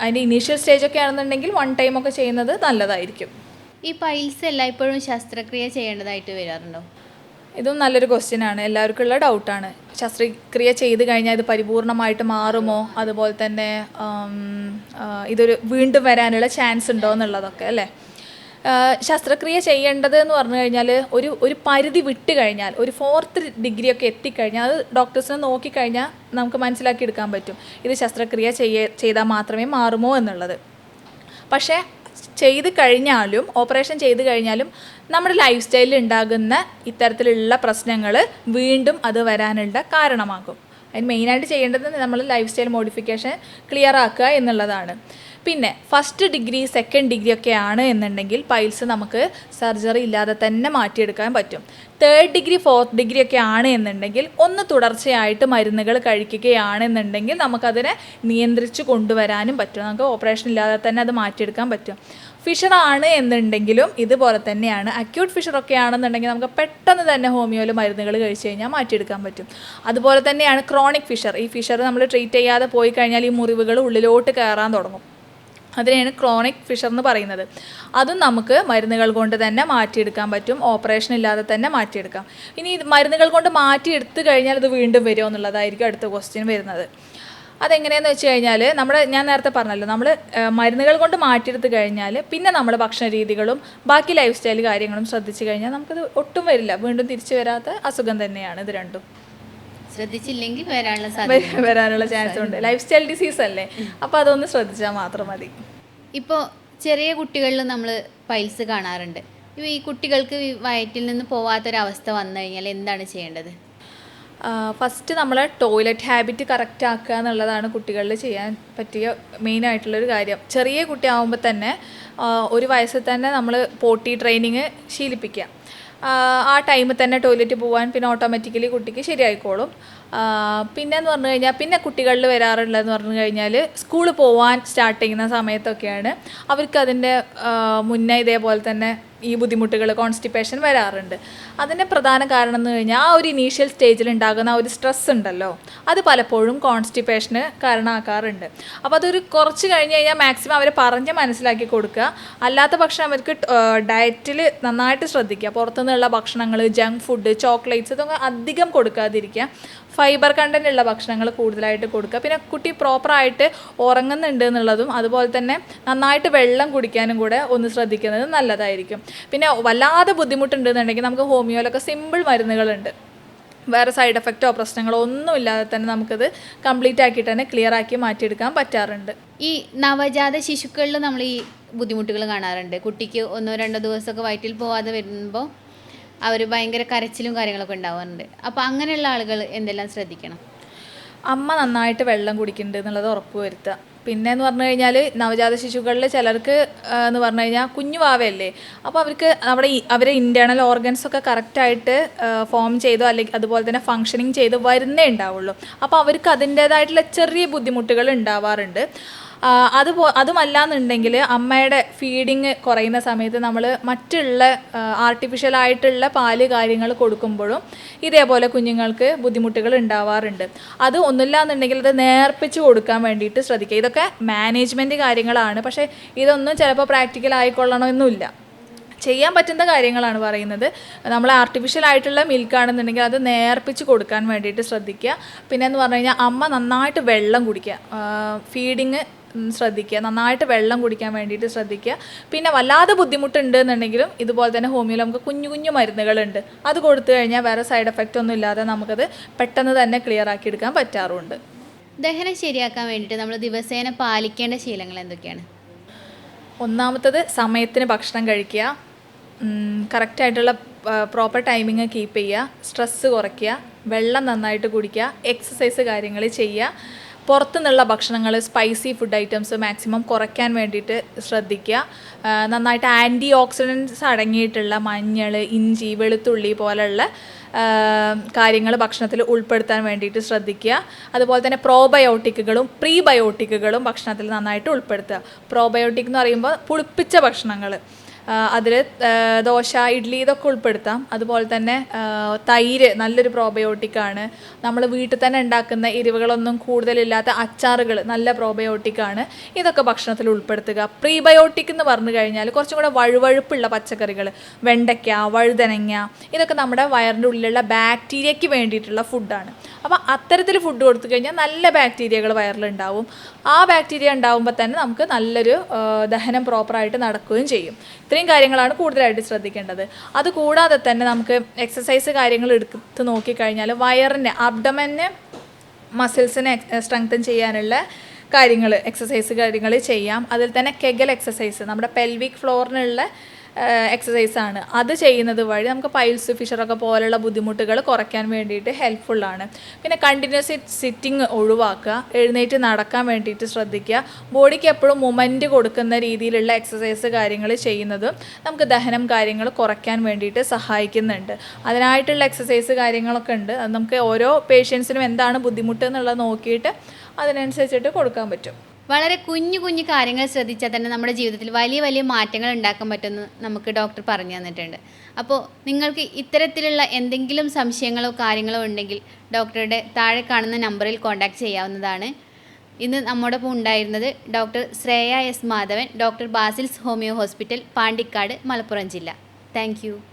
അതിൻ്റെ ഇനീഷ്യൽ സ്റ്റേജൊക്കെ ആണെന്നുണ്ടെങ്കിൽ 1 ടൈമൊക്കെ ചെയ്യുന്നത് നല്ലതായിരിക്കും. ഈ പൈൽസ് എല്ലായ്പ്പോഴും ശസ്ത്രക്രിയ ചെയ്യേണ്ടതായിട്ട് വരാറുണ്ടോ? ഇതും നല്ലൊരു ക്വസ്റ്റ്യനാണ്, എല്ലാവർക്കും ഉള്ള ഡൗട്ടാണ്. ശസ്ത്രക്രിയ ചെയ്ത് കഴിഞ്ഞാൽ ഇത് പരിപൂർണമായിട്ട് മാറുമോ, അതുപോലെ തന്നെ ഇതൊരു വീണ്ടും വരാനുള്ള ചാൻസ് ഉണ്ടോ എന്നുള്ളതൊക്കെ അല്ലേ. ശസ്ത്രക്രിയ ചെയ്യേണ്ടത് എന്ന് പറഞ്ഞു കഴിഞ്ഞാൽ ഒരു പരിധി വിട്ട് കഴിഞ്ഞാൽ, ഒരു 4th ഡിഗ്രി ഒക്കെ എത്തിക്കഴിഞ്ഞാൽ അത് ഡോക്ടേഴ്സിനെ നോക്കിക്കഴിഞ്ഞാൽ നമുക്ക് മനസ്സിലാക്കി എടുക്കാൻ പറ്റും ഇത് ശസ്ത്രക്രിയ ചെയ്താൽ മാത്രമേ മാറുമോ എന്നുള്ളത്. പക്ഷേ ചെയ്ത് കഴിഞ്ഞാലും, ഓപ്പറേഷൻ ചെയ്ത് കഴിഞ്ഞാലും നമ്മുടെ ലൈഫ് സ്റ്റൈലിൽ ഉണ്ടാകുന്ന ഇത്തരത്തിലുള്ള പ്രശ്നങ്ങൾ വീണ്ടും അത് വരാനുള്ള കാരണമാകും. അതിന് മെയിനായിട്ട് ചെയ്യേണ്ടത് നമ്മൾ ലൈഫ് സ്റ്റൈൽ മോഡിഫിക്കേഷൻ ക്ലിയർ ആക്കുക എന്നുള്ളതാണ്. പിന്നെ 1st ഡിഗ്രി 2nd ഡിഗ്രി ഒക്കെ ആണ് എന്നുണ്ടെങ്കിൽ പൈൽസ് നമുക്ക് സർജറി ഇല്ലാതെ തന്നെ മാറ്റിയെടുക്കാൻ പറ്റും. 3rd ഡിഗ്രി 4th ഡിഗ്രി ഒക്കെ ആണ് എന്നുണ്ടെങ്കിൽ ഒന്ന് തുടർച്ചയായിട്ട് മരുന്നുകൾ കഴിക്കുകയാണെന്നുണ്ടെങ്കിൽ നമുക്കതിനെ നിയന്ത്രിച്ച് കൊണ്ടുവരാനും പറ്റും. നമുക്ക് ഓപ്പറേഷൻ ഇല്ലാതെ തന്നെ അത് മാറ്റിയെടുക്കാൻ പറ്റും. ഫിഷറാണ് എന്നുണ്ടെങ്കിലും ഇതുപോലെ തന്നെയാണ്. അക്യൂട്ട് ഫിഷറൊക്കെ ആണെന്നുണ്ടെങ്കിൽ നമുക്ക് പെട്ടെന്ന് തന്നെ ഹോമിയോയിൽ മരുന്നുകൾ കഴിച്ച് കഴിഞ്ഞാൽ മാറ്റിയെടുക്കാൻ പറ്റും. അതുപോലെ തന്നെയാണ് ക്രോണിക് ഫിഷർ. ഈ ഫിഷർ നമ്മൾ ട്രീറ്റ് ചെയ്യാതെ പോയി കഴിഞ്ഞാൽ ഈ മുറിവുകൾ ഉള്ളിലോട്ട് കയറാൻ തുടങ്ങും. അതിനെയാണ് ക്രോണിക് ഫിഷർ എന്ന് പറയുന്നത്. അതും നമുക്ക് മരുന്നുകൾ കൊണ്ട് തന്നെ മാറ്റിയെടുക്കാൻ പറ്റും, ഓപ്പറേഷൻ ഇല്ലാതെ തന്നെ മാറ്റിയെടുക്കാം. ഇനി മരുന്നുകൾ കൊണ്ട് മാറ്റിയെടുത്ത് കഴിഞ്ഞാൽ ഇത് വീണ്ടും വരുമോ എന്നുള്ളതായിരിക്കും അടുത്ത ക്വസ്റ്റ്യൻ വരുന്നത്. അതെങ്ങനെയാണെന്ന് വെച്ച് കഴിഞ്ഞാൽ ഞാൻ നേരത്തെ പറഞ്ഞല്ലോ, നമ്മൾ മരുന്നുകൾ കൊണ്ട് മാറ്റിയെടുത്ത് കഴിഞ്ഞാൽ പിന്നെ നമ്മൾ ഭക്ഷണ രീതികളും ബാക്കി ലൈഫ് സ്റ്റൈൽ കാര്യങ്ങളും ശ്രദ്ധിച്ചു കഴിഞ്ഞാൽ നമുക്കത് ഒട്ടും വരില്ല. വീണ്ടും തിരിച്ചു വരാത്ത അസുഖം തന്നെയാണ് ഇത് രണ്ടും. ശ്രദ്ധിച്ചില്ലെങ്കിൽ വരാനുള്ള ചാൻസ് ഉണ്ട്. ലൈഫ് സ്റ്റൈൽ ഡിസീസ് അല്ലേ, അപ്പോൾ അതൊന്ന് ശ്രദ്ധിച്ചാൽ മാത്രം മതി. ഇപ്പോൾ ചെറിയ കുട്ടികളിൽ നമ്മൾ പൈൽസ് കാണാറുണ്ട്. ഈ കുട്ടികൾക്ക് വയറ്റിൽ നിന്ന് പോവാത്തൊരവസ്ഥ വന്നു കഴിഞ്ഞാൽ എന്താണ് ചെയ്യേണ്ടത്? ഫസ്റ്റ് നമ്മൾ ടോയ്ലറ്റ് ഹാബിറ്റ് കറക്റ്റ് ആക്കുക എന്നുള്ളതാണ് കുട്ടികളിൽ ചെയ്യാൻ പറ്റിയ മെയിനായിട്ടുള്ളൊരു കാര്യം. ചെറിയ കുട്ടിയാവുമ്പോൾ തന്നെ 1 വയസ്സിൽ തന്നെ നമ്മൾ പോട്ടി ട്രെയിനിങ് ശീലിപ്പിക്കുക. ആ ടൈമിൽ തന്നെ ടോയ്ലറ്റ് പോകാൻ പിന്നെ ഓട്ടോമാറ്റിക്കലി കുട്ടിക്ക് ശരിയായിക്കോളും. പിന്നെയെന്ന് പറഞ്ഞു കഴിഞ്ഞാൽ പിന്നെ കുട്ടികളിൽ വരാറുള്ളതെന്ന് പറഞ്ഞു കഴിഞ്ഞാൽ സ്കൂളിൽ പോകാൻ സ്റ്റാർട്ട് ചെയ്യുന്ന സമയത്തൊക്കെയാണ് അവർക്ക് അതിൻ്റെ മുന്നേ ഇതേപോലെ തന്നെ ഈ ബുദ്ധിമുട്ടുകൾ കോൺസ്റ്റിപ്പേഷൻ വരാറുണ്ട്. അതിൻ്റെ പ്രധാന കാരണം എന്ന് കഴിഞ്ഞാൽ ആ ഒരു ഇനീഷ്യൽ സ്റ്റേജിൽ ഉണ്ടാകുന്ന ആ ഒരു സ്ട്രെസ് ഉണ്ടല്ലോ, അത് പലപ്പോഴും കോൺസ്റ്റിപ്പേഷന് കാരണമാക്കാറുണ്ട്. അപ്പോൾ അതൊരു കുറച്ച് കഴിഞ്ഞ് കഴിഞ്ഞാൽ മാക്സിമം അവരെ പറഞ്ഞ് മനസ്സിലാക്കി കൊടുക്കുക. അല്ലാത്ത പക്ഷം അവർക്ക് ഡയറ്റിൽ നന്നായിട്ട് ശ്രദ്ധിക്കുക. പുറത്തുനിന്നുള്ള ഭക്ഷണങ്ങൾ, ജങ്ക് ഫുഡ്, ചോക്ലേറ്റ്സ് ഇതൊക്കെ അധികം കൊടുക്കാതിരിക്കുക. ഫൈബർ കണ്ടൻ്റ് ഉള്ള ഭക്ഷണങ്ങൾ കൂടുതലായിട്ട് കൊടുക്കുക. പിന്നെ കുട്ടി പ്രോപ്പറായിട്ട് ഉറങ്ങുന്നുണ്ട് എന്നുള്ളതും അതുപോലെ തന്നെ നന്നായിട്ട് വെള്ളം കുടിക്കാനും കൂടെ ഒന്ന് ശ്രദ്ധിക്കുന്നത് നല്ലതായിരിക്കും. പിന്നെ വല്ലാതെ ബുദ്ധിമുട്ടുണ്ടെന്നുണ്ടെങ്കിൽ നമുക്ക് ഹോമിയോയിലൊക്കെ സിമ്പിൾ മരുന്നുകളുണ്ട്. വേറെ സൈഡ് എഫക്റ്റോ പ്രശ്നങ്ങളോ ഒന്നുമില്ലാതെ തന്നെ നമുക്കത് കംപ്ലീറ്റ് ആക്കിയിട്ട് തന്നെ ക്ലിയർ ആക്കി മാറ്റിയെടുക്കാൻ പറ്റാറുണ്ട്. ഈ നവജാത ശിശുക്കളിൽ നമ്മൾ ഈ ബുദ്ധിമുട്ടുകൾ കാണാറുണ്ട്. കുട്ടിക്ക് 1-2 ദിവസമൊക്കെ വയറ്റിൽ പോവാതെ വരുമ്പോൾ അവർ ഭയങ്കര കരച്ചിലും കാര്യങ്ങളൊക്കെ ഉണ്ടാവാറുണ്ട്. അപ്പോൾ അങ്ങനെയുള്ള ആളുകൾ എന്തെല്ലാം ശ്രദ്ധിക്കണം? അമ്മ നന്നായിട്ട് വെള്ളം കുടിക്കുന്നുണ്ട് എന്നുള്ളത് ഉറപ്പ് വരുത്തുക. പിന്നെ എന്ന് പറഞ്ഞു കഴിഞ്ഞാൽ നവജാത ശിശുക്കളിൽ ചിലർക്ക് എന്ന് പറഞ്ഞു കഴിഞ്ഞാൽ കുഞ്ഞു വാവയല്ലേ, അപ്പോൾ അവർക്ക് അവരെ ഇൻറ്റേർണൽ ഓർഗൻസൊക്കെ കറക്റ്റായിട്ട് ഫോം ചെയ്തോ അല്ലെങ്കിൽ അതുപോലെ തന്നെ ഫങ്ഷനിങ് ചെയ്ത് വരുന്നേ ഉണ്ടാവുള്ളൂ. അപ്പോൾ അവർക്ക് അതിൻ്റേതായിട്ടുള്ള ചെറിയ ബുദ്ധിമുട്ടുകൾ ഉണ്ടാവാറുണ്ട്. അതുമല്ലാന്നുണ്ടെങ്കിൽ അമ്മയുടെ ഫീഡിങ് കുറയുന്ന സമയത്ത് നമ്മൾ മറ്റുള്ള ആർട്ടിഫിഷ്യലായിട്ടുള്ള പാല് കാര്യങ്ങൾ കൊടുക്കുമ്പോഴും ഇതേപോലെ കുഞ്ഞുങ്ങൾക്ക് ബുദ്ധിമുട്ടുകൾ ഉണ്ടാവാറുണ്ട്. അത് ഒന്നുമില്ലാന്നുണ്ടെങ്കിൽ അത് നേർപ്പിച്ച് കൊടുക്കാൻ വേണ്ടിയിട്ട് ശ്രദ്ധിക്കുക. ഇതൊക്കെ മാനേജ്മെൻറ്റ് കാര്യങ്ങളാണ്, പക്ഷേ ഇതൊന്നും ചിലപ്പോൾ പ്രാക്ടിക്കൽ ആയിക്കൊള്ളണമെന്നില്ല. ചെയ്യാൻ പറ്റുന്ന കാര്യങ്ങളാണ് പറയുന്നത്. നമ്മൾ ആർട്ടിഫിഷ്യൽ ആയിട്ടുള്ള മിൽക്കാണെന്നുണ്ടെങ്കിൽ അത് നേർപ്പിച്ച് കൊടുക്കാൻ വേണ്ടിയിട്ട് ശ്രദ്ധിക്കുക. പിന്നെ എന്ന് പറഞ്ഞു കഴിഞ്ഞാൽ അമ്മ നന്നായിട്ട് വെള്ളം കുടിക്കുക, ഫീഡിങ് ശ്രദ്ധിക്കുക, നന്നായിട്ട് വെള്ളം കുടിക്കാൻ വേണ്ടിയിട്ട് ശ്രദ്ധിക്കുക. പിന്നെ വല്ലാതെ ബുദ്ധിമുട്ടുണ്ട് എന്നുണ്ടെങ്കിലും ഇതുപോലെ തന്നെ ഹോമിയോയിൽ നമുക്ക് കുഞ്ഞു കുഞ്ഞു മരുന്നുകളുണ്ട്. അത് കൊടുത്തു കഴിഞ്ഞാൽ വേറെ സൈഡ് എഫക്റ്റ് ഒന്നും ഇല്ലാതെ നമുക്കത് പെട്ടെന്ന് തന്നെ ക്ലിയർ ആക്കി എടുക്കാൻ പറ്റാറുണ്ട്. ദഹനം ശരിയാക്കാൻ വേണ്ടിയിട്ട് നമ്മൾ ദിവസേന പാലിക്കേണ്ട ശീലങ്ങൾ എന്തൊക്കെയാണ്? ഒന്നാമത്തത് സമയത്തിന് ഭക്ഷണം കഴിക്കുക, കറക്റ്റായിട്ടുള്ള പ്രോപ്പർ ടൈമിങ് കീപ്പ് ചെയ്യുക, സ്ട്രെസ്സ് കുറയ്ക്കുക, വെള്ളം നന്നായിട്ട് കുടിക്കുക, എക്സസൈസ് കാര്യങ്ങൾ ചെയ്യുക. പുറത്തുനിന്നുള്ള ഭക്ഷണങ്ങൾ, സ്പൈസി ഫുഡ് ഐറ്റംസ് മാക്സിമം കുറയ്ക്കാൻ വേണ്ടിയിട്ട് ശ്രദ്ധിക്കുക. നന്നായിട്ട് ആൻറ്റി ഓക്സിഡൻറ്റ്സ് അടങ്ങിയിട്ടുള്ള മഞ്ഞൾ, ഇഞ്ചി, വെളുത്തുള്ളി പോലെയുള്ള കാര്യങ്ങൾ ഭക്ഷണത്തിൽ ഉൾപ്പെടുത്താൻ വേണ്ടിയിട്ട് ശ്രദ്ധിക്കുക. അതുപോലെ തന്നെ പ്രോബയോട്ടിക്കുകളും പ്രീബയോട്ടിക്കുകളും ഭക്ഷണത്തിൽ നന്നായിട്ട് ഉൾപ്പെടുത്തുക. പ്രോബയോട്ടിക് എന്ന് പറയുമ്പോൾ പുളിപ്പിച്ച ഭക്ഷണങ്ങൾ, അതിൽ ദോശ, ഇഡ്ഡലി ഇതൊക്കെ ഉൾപ്പെടുത്താം. അതുപോലെ തന്നെ തൈര് നല്ലൊരു പ്രോബയോട്ടിക്കാണ്. നമ്മൾ വീട്ടിൽ തന്നെ ഉണ്ടാക്കുന്ന എരിവുകളൊന്നും കൂടുതലില്ലാത്ത അച്ചാറുകൾ നല്ല പ്രോബയോട്ടിക്കാണ്. ഇതൊക്കെ ഭക്ഷണത്തിൽ ഉൾപ്പെടുത്തുക. പ്രീബയോട്ടിക് എന്ന് പറഞ്ഞു കഴിഞ്ഞാൽ കുറച്ചും കൂടെ വഴുവഴുപ്പുള്ള പച്ചക്കറികൾ, വെണ്ടയ്ക്ക, വഴുതനങ്ങ, ഇതൊക്കെ നമ്മുടെ വയറിൻ്റെ ഉള്ളിലുള്ള ബാക്ടീരിയയ്ക്ക് വേണ്ടിയിട്ടുള്ള ഫുഡാണ്. അപ്പോൾ അത്തരത്തിൽ ഫുഡ് കൊടുത്തു കഴിഞ്ഞാൽ നല്ല ബാക്ടീരിയകൾ വയറിലുണ്ടാവും. ആ ബാക്ടീരിയ ഉണ്ടാകുമ്പോൾ തന്നെ നമുക്ക് നല്ലൊരു ദഹനം പ്രോപ്പറായിട്ട് നടക്കുകയും ചെയ്യും. ഇത്രയും കാര്യങ്ങളാണ് കൂടുതലായിട്ട് ശ്രദ്ധിക്കേണ്ടത്. അതുകൂടാതെ തന്നെ നമുക്ക് എക്സസൈസ് കാര്യങ്ങൾ എടുത്ത് നോക്കിക്കഴിഞ്ഞാൽ വയറിന്, അബ്ഡമന് മസിൽസിനെ സ്ട്രെങ്തൻ ചെയ്യാനുള്ള കാര്യങ്ങൾ, എക്സസൈസ് കാര്യങ്ങൾ ചെയ്യാം. അതിൽ തന്നെ കെഗൽ എക്സസൈസ് നമ്മുടെ പെൽവിക് ഫ്ലോറിനുള്ള എക്സസൈസാണ്. അത് ചെയ്യുന്നത് വഴി നമുക്ക് പൈൽസ്, ഫിഷറൊക്കെ പോലുള്ള ബുദ്ധിമുട്ടുകൾ കുറയ്ക്കാൻ വേണ്ടിയിട്ട് ഹെൽപ്ഫുള്ളാണ്. പിന്നെ കണ്ടിന്യൂസ് സിറ്റിംഗ് ഒഴിവാക്കുക, എഴുന്നേറ്റ് നടക്കാൻ വേണ്ടിയിട്ട് ശ്രദ്ധിക്കുക. ബോഡിക്ക് എപ്പോഴും മൊമെൻറ്റ് കൊടുക്കുന്ന രീതിയിലുള്ള എക്സസൈസ് കാര്യങ്ങൾ ചെയ്യുന്നതും നമുക്ക് ദഹനം കാര്യങ്ങൾ കുറയ്ക്കാൻ വേണ്ടിയിട്ട് സഹായിക്കുന്നുണ്ട്. അതിനായിട്ടുള്ള എക്സസൈസ് കാര്യങ്ങളൊക്കെ ഉണ്ട്. അത് നമുക്ക് ഓരോ പേഷ്യൻസിനും എന്താണ് ബുദ്ധിമുട്ട് എന്നുള്ളത് നോക്കിയിട്ട് അതിനനുസരിച്ചിട്ട് കൊടുക്കാൻ പറ്റും. വളരെ കുഞ്ഞു കുഞ്ഞു കാര്യങ്ങൾ ശ്രദ്ധിച്ചാൽ തന്നെ നമ്മുടെ ജീവിതത്തിൽ വലിയ വലിയ മാറ്റങ്ങൾ ഉണ്ടാക്കാൻ പറ്റുമെന്ന് നമുക്ക് ഡോക്ടർ പറഞ്ഞു തന്നിട്ടുണ്ട്. അപ്പോൾ നിങ്ങൾക്ക് ഇത്തരത്തിലുള്ള എന്തെങ്കിലും സംശയങ്ങളോ കാര്യങ്ങളോ ഉണ്ടെങ്കിൽ ഡോക്ടറുടെ താഴെ കാണുന്ന നമ്പറിൽ കോൺടാക്റ്റ് ചെയ്യാവുന്നതാണ്. ഇന്ന് നമ്മോടൊപ്പം ഉണ്ടായിരുന്നത് doctor Shreya S Madhavan, doctor Basil's homoeo hospital, Pandikkad, Malappuram ജില്ല. താങ്ക്